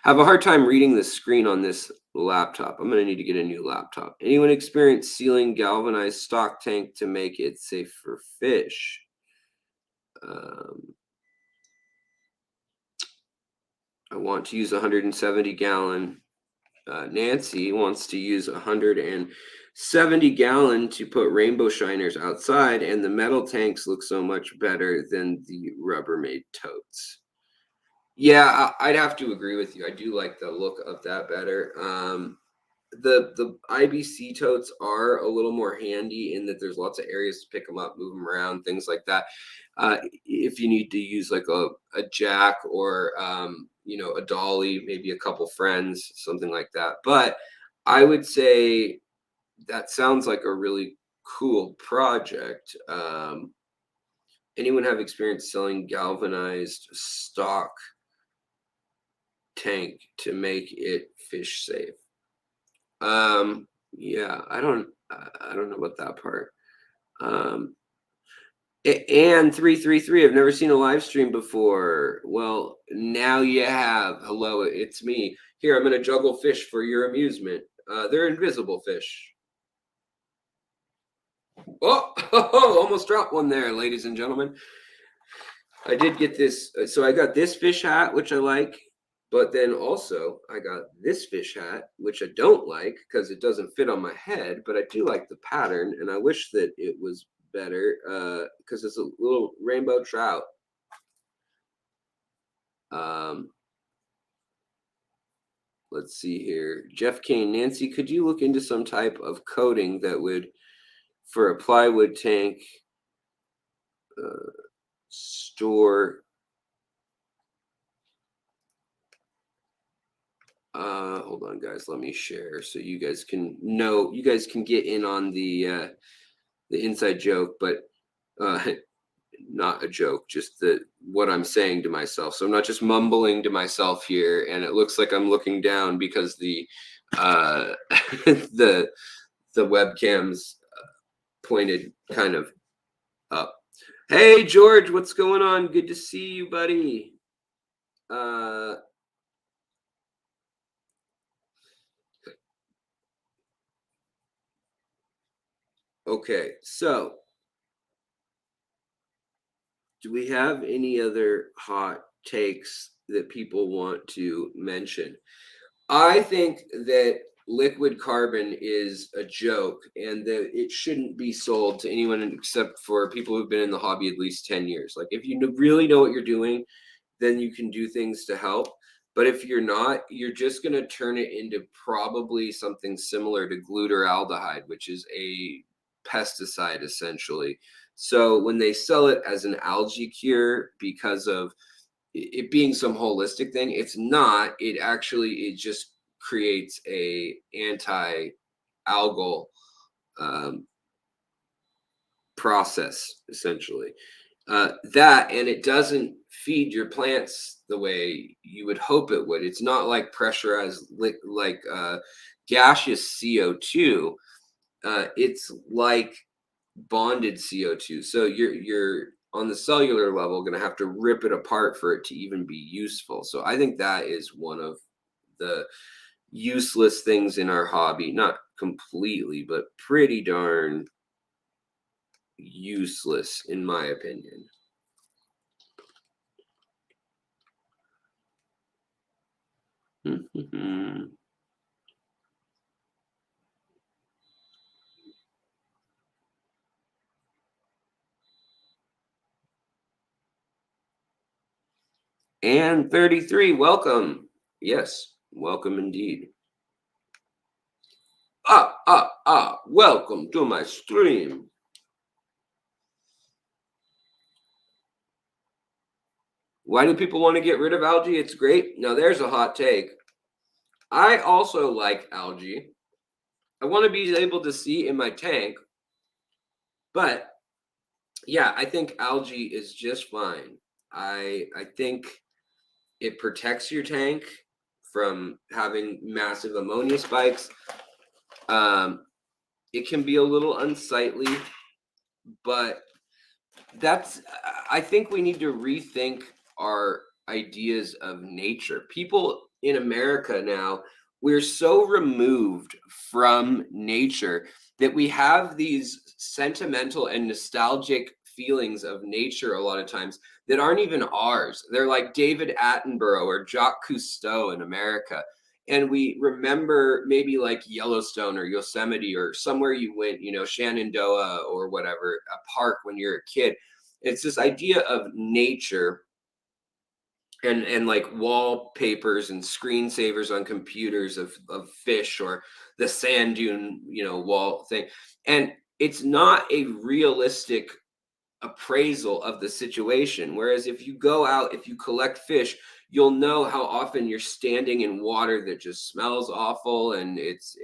have a hard time reading the screen on this laptop. I'm going to need to get a new laptop. Anyone experience sealing galvanized stock tank to make it safe for fish? I want to use 170 gallon. Nancy wants to use 170 gallon to put rainbow shiners outside, and the metal tanks look so much better than the Rubbermaid totes. Yeah, I'd have to agree with you. I do like the look of that better. The IBC totes are a little more handy in that there's lots of areas to pick them up, move them around, things like that. If you need to use like a jack or a dolly, maybe a couple friends, something like that. But I would say that sounds like a really cool project. Anyone have experience selling galvanized stock tank to make it fish safe? Yeah, I don't know about that part. Um, and 333, I've never seen a live stream before. Well, now you have. Hello, it's me. Here, I'm going to juggle fish for your amusement. They're invisible fish. Oh, almost dropped one there, ladies and gentlemen. I did get this. So I got this fish hat, which I like. But then also I got this fish hat, which I don't like because it doesn't fit on my head, but I do like the pattern, and I wish that it was better because it's a little rainbow trout. Let's see here. Jeff Kane, Nancy, could you look into some type of coating that would, for a plywood tank, store hold on guys, let me share so you guys can know, you guys can get in on the inside joke, but not a joke, just what I'm saying to myself. So I'm not just mumbling to myself here, and it looks like I'm looking down because the the webcam's pointed kind of up. Hey George, what's going on? Good to see you, buddy. Okay, so do we have any other hot takes that people want to mention? I think that liquid carbon is a joke and that it shouldn't be sold to anyone except for people who've been in the hobby at least 10 years. Like, if you really know what you're doing, then you can do things to help. But if you're not, you're just going to turn it into probably something similar to glutaraldehyde, which is a pesticide essentially. So when they sell it as an algae cure because of it being some holistic thing, it's not. It just creates a anti-algal process essentially. That, and it doesn't feed your plants the way you would hope it would. It's not like pressurized gaseous CO2. It's like bonded CO2. So you're on the cellular level going to have to rip it apart for it to even be useful. So I think that is one of the useless things in our hobby. Not completely, but pretty darn useless in my opinion. And 33, welcome. Yes, welcome indeed. Welcome to my stream. Why do people want to get rid of algae? It's great. Now there's a hot take. I also like algae. I want to be able to see in my tank, but yeah, I think algae is just fine. I think it protects your tank from having massive ammonia spikes. It can be a little unsightly, but I think we need to rethink our ideas of nature. People in America now, we're so removed from nature that we have these sentimental and nostalgic feelings of nature a lot of times that aren't even ours. They're like David Attenborough or Jacques Cousteau in America. And we remember maybe like Yellowstone or Yosemite or somewhere you went, Shenandoah or whatever, a park when you're a kid. It's this idea of nature and like wallpapers and screensavers on computers of fish or the sand dune, wall thing. And it's not a realistic appraisal of the situation. Whereas if you go out, if you collect fish, you'll know how often you're standing in water that just smells awful and it's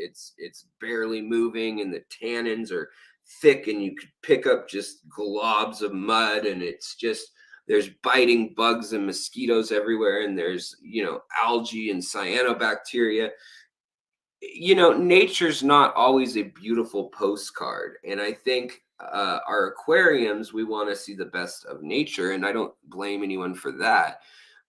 barely moving and the tannins are thick and you could pick up just globs of mud and it's just there's biting bugs and mosquitoes everywhere and there's algae and cyanobacteria. Nature's not always a beautiful postcard. And I think our aquariums, we want to see the best of nature. And I don't blame anyone for that.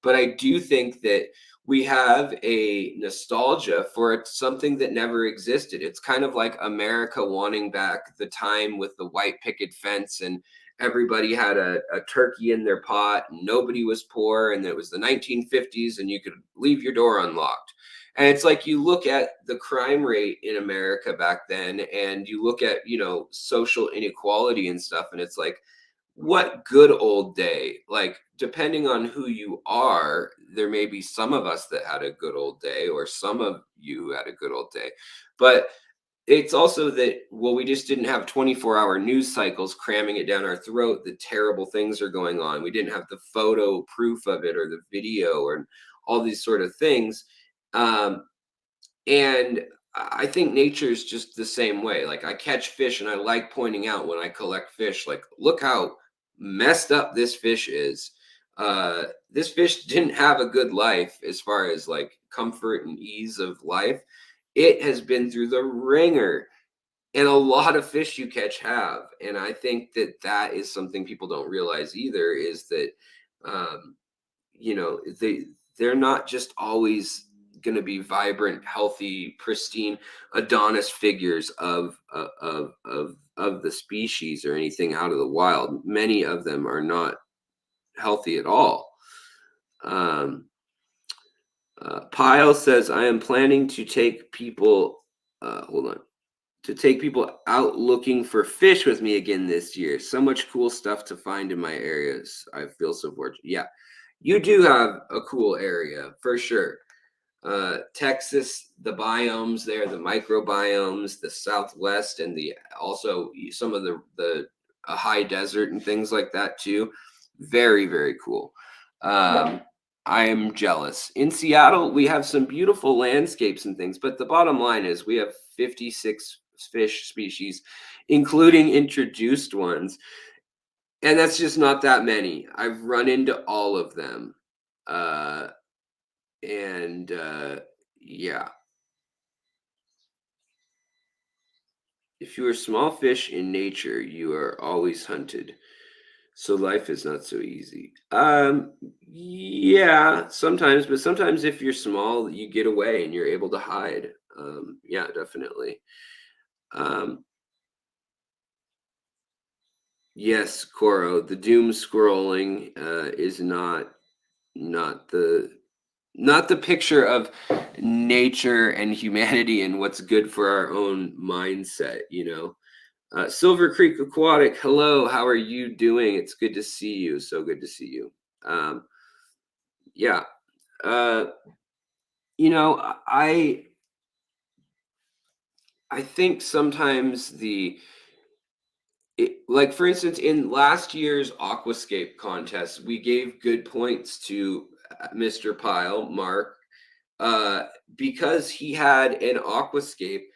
But I do think that we have a nostalgia for something that never existed. It's kind of like America wanting back the time with the white picket fence and everybody had a turkey in their pot and nobody was poor and it was the 1950s and you could leave your door unlocked. And it's like you look at the crime rate in America back then and you look at, social inequality and stuff. And it's like, what good old day? Like, depending on who you are, there may be some of us that had a good old day or some of you had a good old day. But it's also that, well, we just didn't have 24-hour news cycles cramming it down our throat that terrible things are going on. We didn't have the photo proof of it or the video or all these sort of things. And I think nature's just the same way. Like I catch fish and I like pointing out when I collect fish, like, look how messed up this fish is. This fish didn't have a good life as far as like comfort and ease of life. It has been through the ringer. And a lot of fish you catch have. And I think that that is something people don't realize either is that, um, they're not just always going to be vibrant, healthy, pristine Adonis figures of the species or anything out of the wild. Many of them are not healthy at all. Pyle says, I am planning to take people, to take people out looking for fish with me again this year. So much cool stuff to find in my areas. I feel so fortunate. Yeah, you do have a cool area for sure. Texas, the biomes there, the microbiomes, the Southwest, and the also some of the high desert and things like that too. Very, very cool. I am jealous. In Seattle, we have some beautiful landscapes and things, but the bottom line is we have 56 fish species, including introduced ones. And that's just not that many. I've run into all of them. Yeah. If you are small fish in nature, you are always hunted. So life is not so easy. Yeah, sometimes, but sometimes if you're small, you get away and you're able to hide. Yeah, definitely. Yes, Coro, the doom scrolling is not the picture of nature and humanity and what's good for our own mindset, Silver Creek Aquatic, hello, how are you doing? It's good to see you. So good to see you. Yeah. I think sometimes like for instance, in last year's Aquascape contest, we gave good points to Mr. Pyle, Mark, because he had an aquascape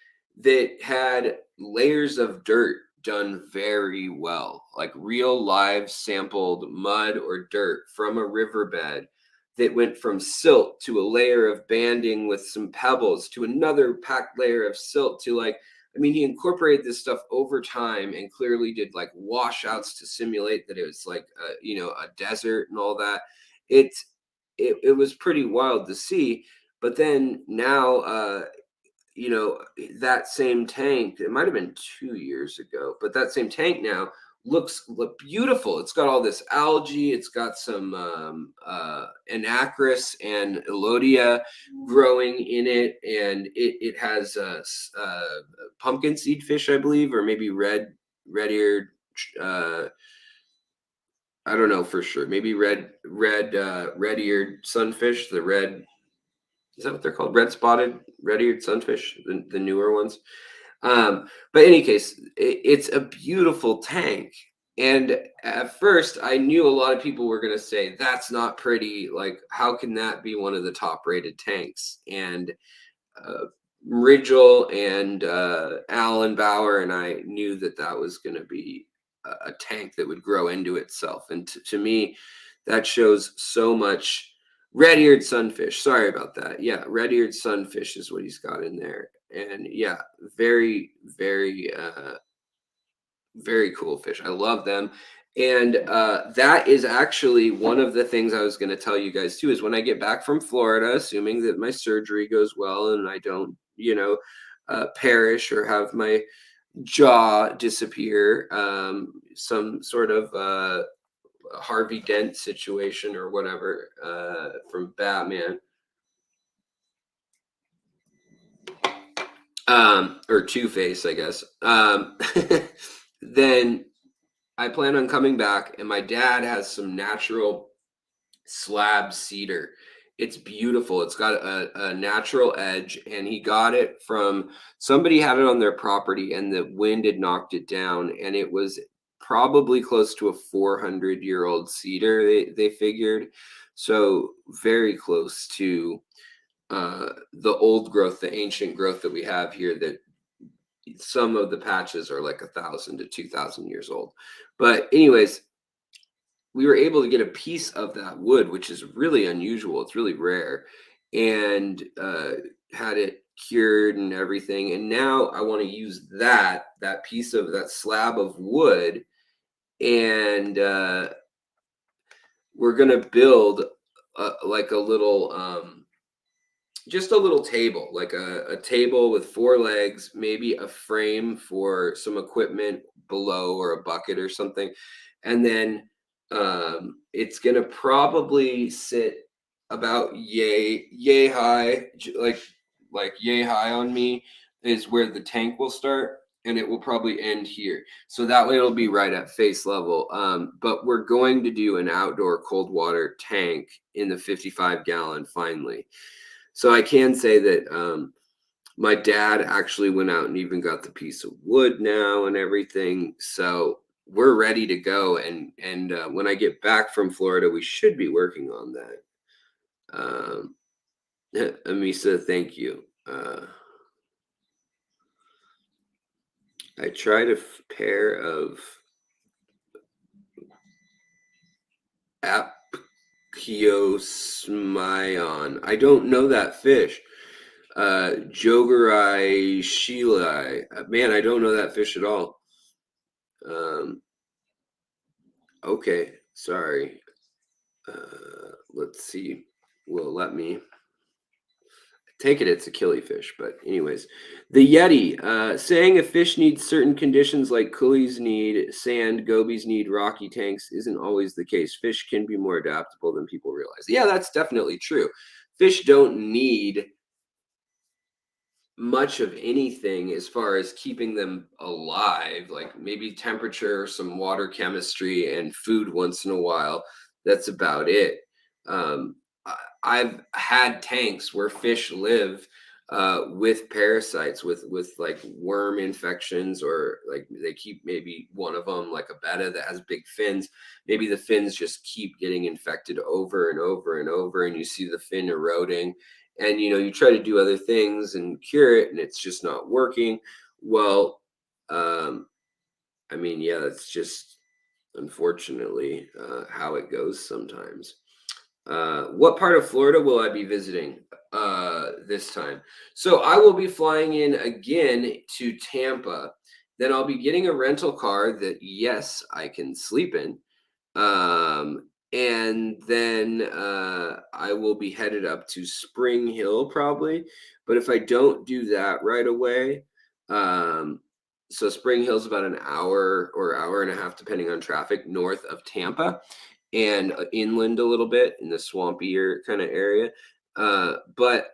that had layers of dirt done very well, like real live sampled mud or dirt from a riverbed that went from silt to a layer of banding with some pebbles to another packed layer of silt to like, I mean, he incorporated this stuff over time and clearly did like washouts to simulate that it was like, a desert and all that. It was pretty wild to see. But then now, that same tank, it might have been 2 years ago, but that same tank now look beautiful. It's got all this algae. It's got some anacris and elodia growing in it. And it has pumpkin seed fish, I believe, or maybe red-eared, I don't know for sure. Maybe red-eared sunfish, is that what they're called? Red-eared sunfish, the newer ones. But in any case, it's a beautiful tank. And at first, I knew a lot of people were going to say, that's not pretty. Like, how can that be one of the top rated tanks? And uh, Rigel and Alan Bauer and I knew that that was going to be a tank that would grow into itself. And to me, that shows so much. Red-eared sunfish. Sorry about that. Yeah, red-eared sunfish is what he's got in there. And yeah, very, very cool fish. I love them. And that is actually one of the things I was going to tell you guys too, is when I get back from Florida, assuming that my surgery goes well and I don't, perish or have my jaw disappear, some sort of Harvey Dent situation or whatever from Batman. Or Two-Face, I guess. Then I plan on coming back, and my dad has some natural slab cedar. It's beautiful. It's got a natural edge, and he got it from somebody had it on their property, and the wind had knocked it down, and it was probably close to a 400-year-old cedar. They figured, so very close to the old growth, the ancient growth that we have here. That some of the patches are like 1,000 to 2,000 years old. But anyways, we were able to get a piece of that wood, which is really unusual. It's really rare, and had it cured and everything. And now I want to use that piece of that slab of wood, and we're gonna build like a little just a little table, like a table with 4 legs, maybe a frame for some equipment below or a bucket or something. And then it's going to probably sit about yay high, like yay high on me is where the tank will start. And it will probably end here. So that way it'll be right at face level. But we're going to do an outdoor cold water tank in the 55-gallon finally. So I can say that my dad actually went out and even got the piece of wood now and everything. So we're ready to go. And when I get back from Florida, we should be working on that. Amisa, thank you. I tried a pair of Apkiosmyon. I don't know that fish. Jogerai Sheila. Man, I don't know that fish at all. Okay, sorry. Let's see. Will it let me? Take it it's a killifish, but anyways. The Yeti, saying a fish needs certain conditions like cullies need sand, gobies need rocky tanks isn't always the case. Fish can be more adaptable than people realize. Yeah, that's definitely true. Fish don't need much of anything as far as keeping them alive, like maybe temperature, some water chemistry, and food once in a while. That's about it. Um, I've had tanks where fish live with parasites, with like worm infections, or like they keep maybe one of them, like a betta that has big fins. Maybe the fins just keep getting infected over and over and over, and you see the fin eroding, and you try to do other things and cure it, and it's just not working. Well, I mean, yeah, that's just unfortunately how it goes sometimes. What part of Florida will I be visiting this time? So I will be flying in again to Tampa. Then I'll be getting a rental car that, yes, I can sleep in. And then I will be headed up to Spring Hill probably. But if I don't do that right away, so Spring Hill's about an hour or hour and a half, depending on traffic, north of Tampa, and inland a little bit in the swampier kind of area. But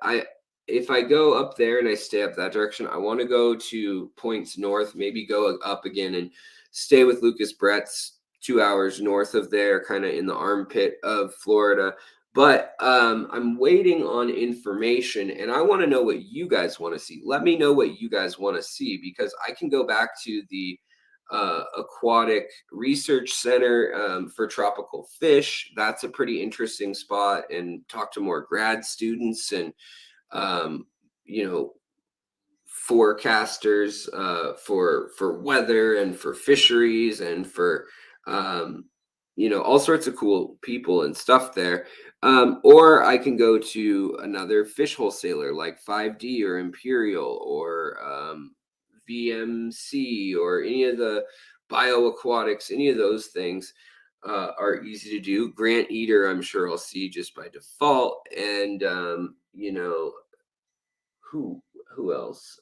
if I go up there and I stay up that direction, I want to go to points north, maybe go up again and stay with Lucas Brett's 2 hours north of there, kind of in the armpit of Florida. But I'm waiting on information, and I want to know what you guys want to see. Let me know what you guys want to see, because I can go back to the Aquatic Research Center for tropical fish. That's a pretty interesting spot, and talk to more grad students and um, you know, forecasters for weather and for fisheries and for all sorts of cool people and stuff there. Or I can go to another fish wholesaler like 5D or Imperial or VMC or any of the bioaquatics. Any of those things are easy to do. Grant Eater, I'm sure I'll see just by default. And who else?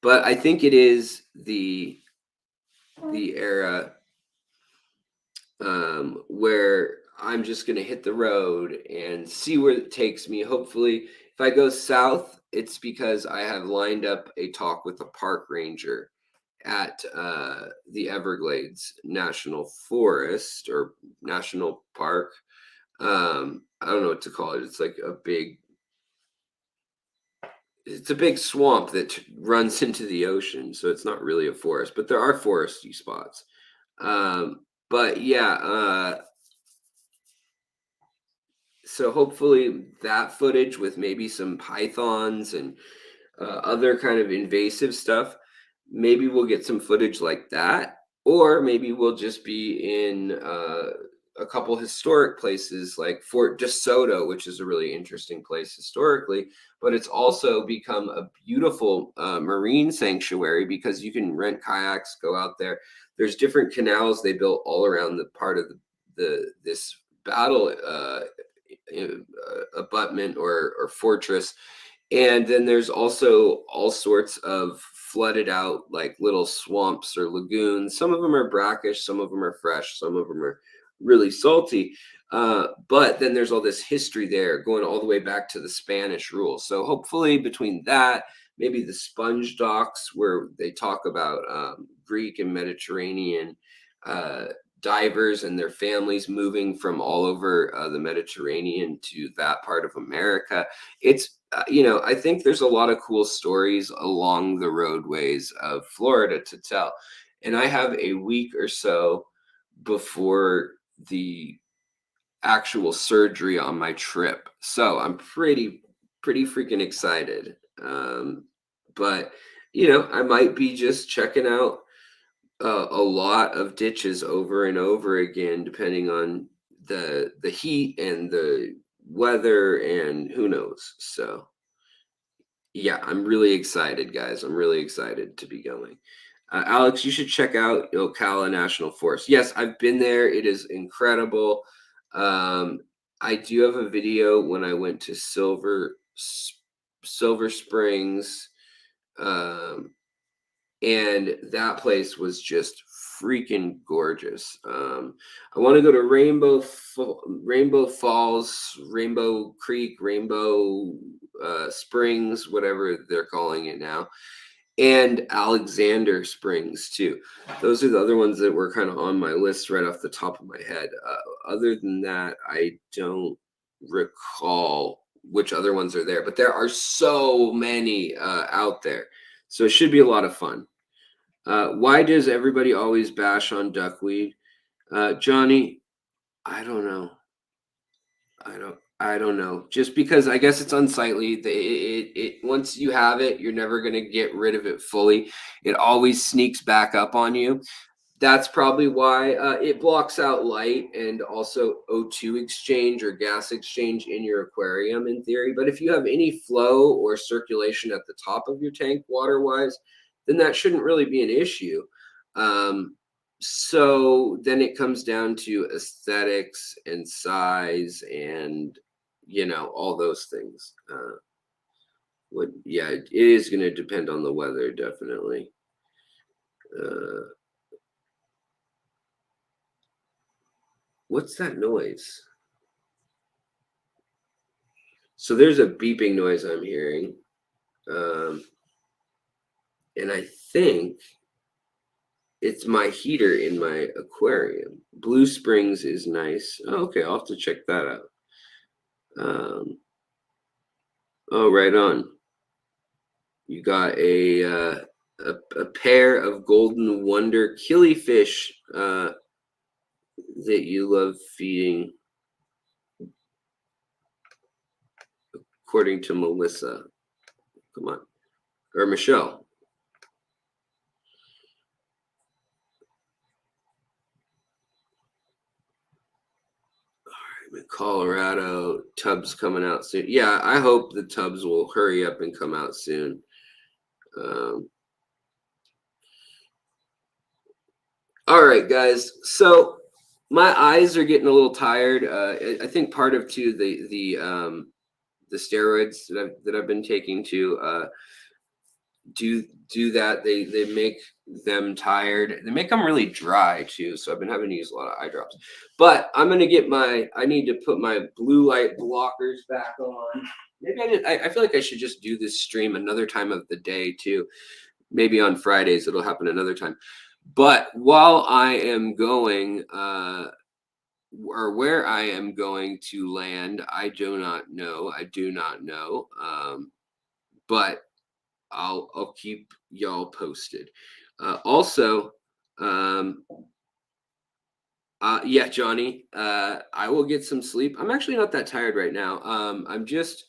But I think it is the era where I'm just going to hit the road and see where it takes me. Hopefully, if I go south, it's because I have lined up a talk with a park ranger at the Everglades National Forest or National Park. I don't know what to call it. It's like it's a big swamp that runs into the ocean, so it's not really a forest, but there are foresty spots. But yeah, so hopefully that footage with maybe some pythons and other kind of invasive stuff, maybe we'll get some footage like that, or maybe we'll just be in a couple historic places like Fort DeSoto, which is a really interesting place historically, but it's also become a beautiful marine sanctuary because you can rent kayaks, go out there. There's different canals they built all around the part of this battle abutment or fortress. And then there's also all sorts of flooded out like little swamps or lagoons. Some of them are brackish, some of them are fresh, some of them are really salty. But then there's all this history there going all the way back to the Spanish rule. So hopefully between that, maybe the sponge docks where they talk about Greek and Mediterranean divers and their families moving from all over the Mediterranean to that part of America. It's I think there's a lot of cool stories along the roadways of Florida to tell. And I have a week or so before the actual surgery on my trip. So I'm pretty freaking excited. But I might be just checking out a lot of ditches over and over again, depending on the heat and the weather and who knows. So yeah, I'm really excited, guys. I'm really excited to be going. Alex, you should check out Ocala National Forest. Yes, I've been there. It is incredible. I do have a video when I went to Silver Springs, and that place was just freaking gorgeous. I want to go to Rainbow Falls, Rainbow Creek, Rainbow Springs, whatever they're calling it now, and Alexander Springs too. Those are the other ones that were kind of on my list right off the top of my head. Other than that, I don't recall which other ones are there, but there are so many out there. So it should be a lot of fun. Why does everybody always bash on duckweed? Johnny, I don't know. I don't know. Just because I guess it's unsightly. It once you have it, you're never gonna get rid of it fully. It always sneaks back up on you. That's probably why it blocks out light and also O2 exchange or gas exchange in your aquarium in theory. But if you have any flow or circulation at the top of your tank water-wise, then that shouldn't really be an issue. So then it comes down to aesthetics and size and all those things. It is going to depend on the weather, definitely. What's that noise? So there's a beeping noise I'm hearing. And I think it's my heater in my aquarium. Blue Springs is nice. Oh, okay, I'll have to check that out. Oh, right on. You got a a pair of golden wonder killifish that you love feeding, according to Melissa. Come on. Or Michelle. All right, Colorado, tubs coming out soon. Yeah, I hope the tubs will hurry up and come out soon. All right, guys. So my eyes are getting a little tired. I think part of too the steroids that I've been taking to do that. They make them tired. They make them really dry too. So I've been having to use a lot of eye drops. But I'm gonna get I need to put my blue light blockers back on. Maybe I feel like I should just do this stream another time of the day too. Maybe on Fridays it'll happen another time. But while I am going, or where I am going to land, I do not know. I do not know. But I'll keep y'all posted. Also, yeah, Johnny, I will get some sleep. I'm actually not that tired right now. I'm just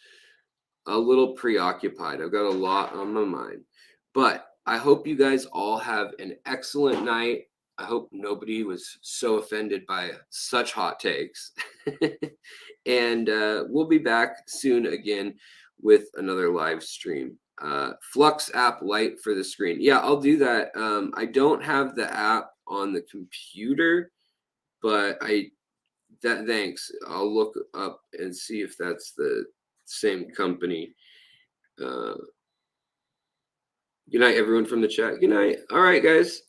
a little preoccupied. I've got a lot on my mind, but I hope you guys all have an excellent night. I hope nobody was so offended by such hot takes. And we'll be back soon again with another live stream. Flux app light for the screen. Yeah, I'll do that. I don't have the app on the computer, but thanks. I'll look up and see if that's the same company. Good night, everyone from the chat. Good night. All right, guys.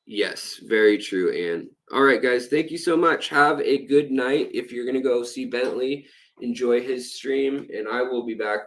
Yes, very true, Anne. All right, guys. Thank you so much. Have a good night. If you're gonna go see Bentley, enjoy his stream, and I will be back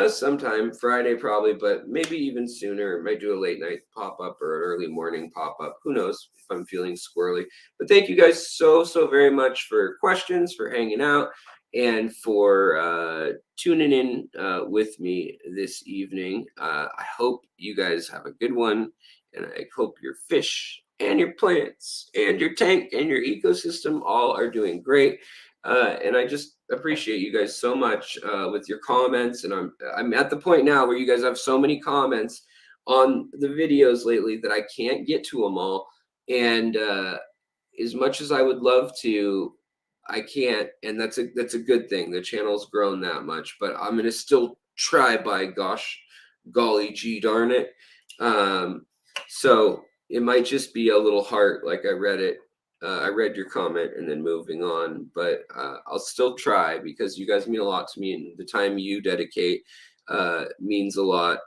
sometime Friday probably, but maybe even sooner. Might do a late night pop up or an early morning pop up. Who knows if I'm feeling squirrely. But thank you guys so very much for questions, for hanging out, and for tuning in with me this evening. I hope you guys have a good one, and I hope your fish and your plants and your tank and your ecosystem all are doing great. And I just appreciate you guys so much with your comments. And I'm at the point now where you guys have so many comments on the videos lately that I can't get to them all. And as much as I would love to, I can't. And that's a good thing. The channel's grown that much, but I'm gonna still try. By gosh, golly gee darn it. So it might just be a little heart, like I read it. I read your comment and then moving on, but I'll still try because you guys mean a lot to me, and the time you dedicate means a lot,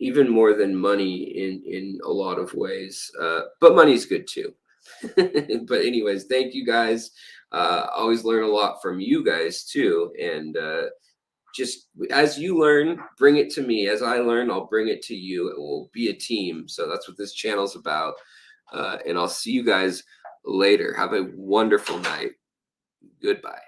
even more than money in a lot of ways. But money's good too. But anyways, thank you guys. Always learn a lot from you guys too, and just as you learn, bring it to me. As I learn, I'll bring it to you. It will be a team. So that's what this channel's about. And I'll see you guys later. Have a wonderful night. Goodbye.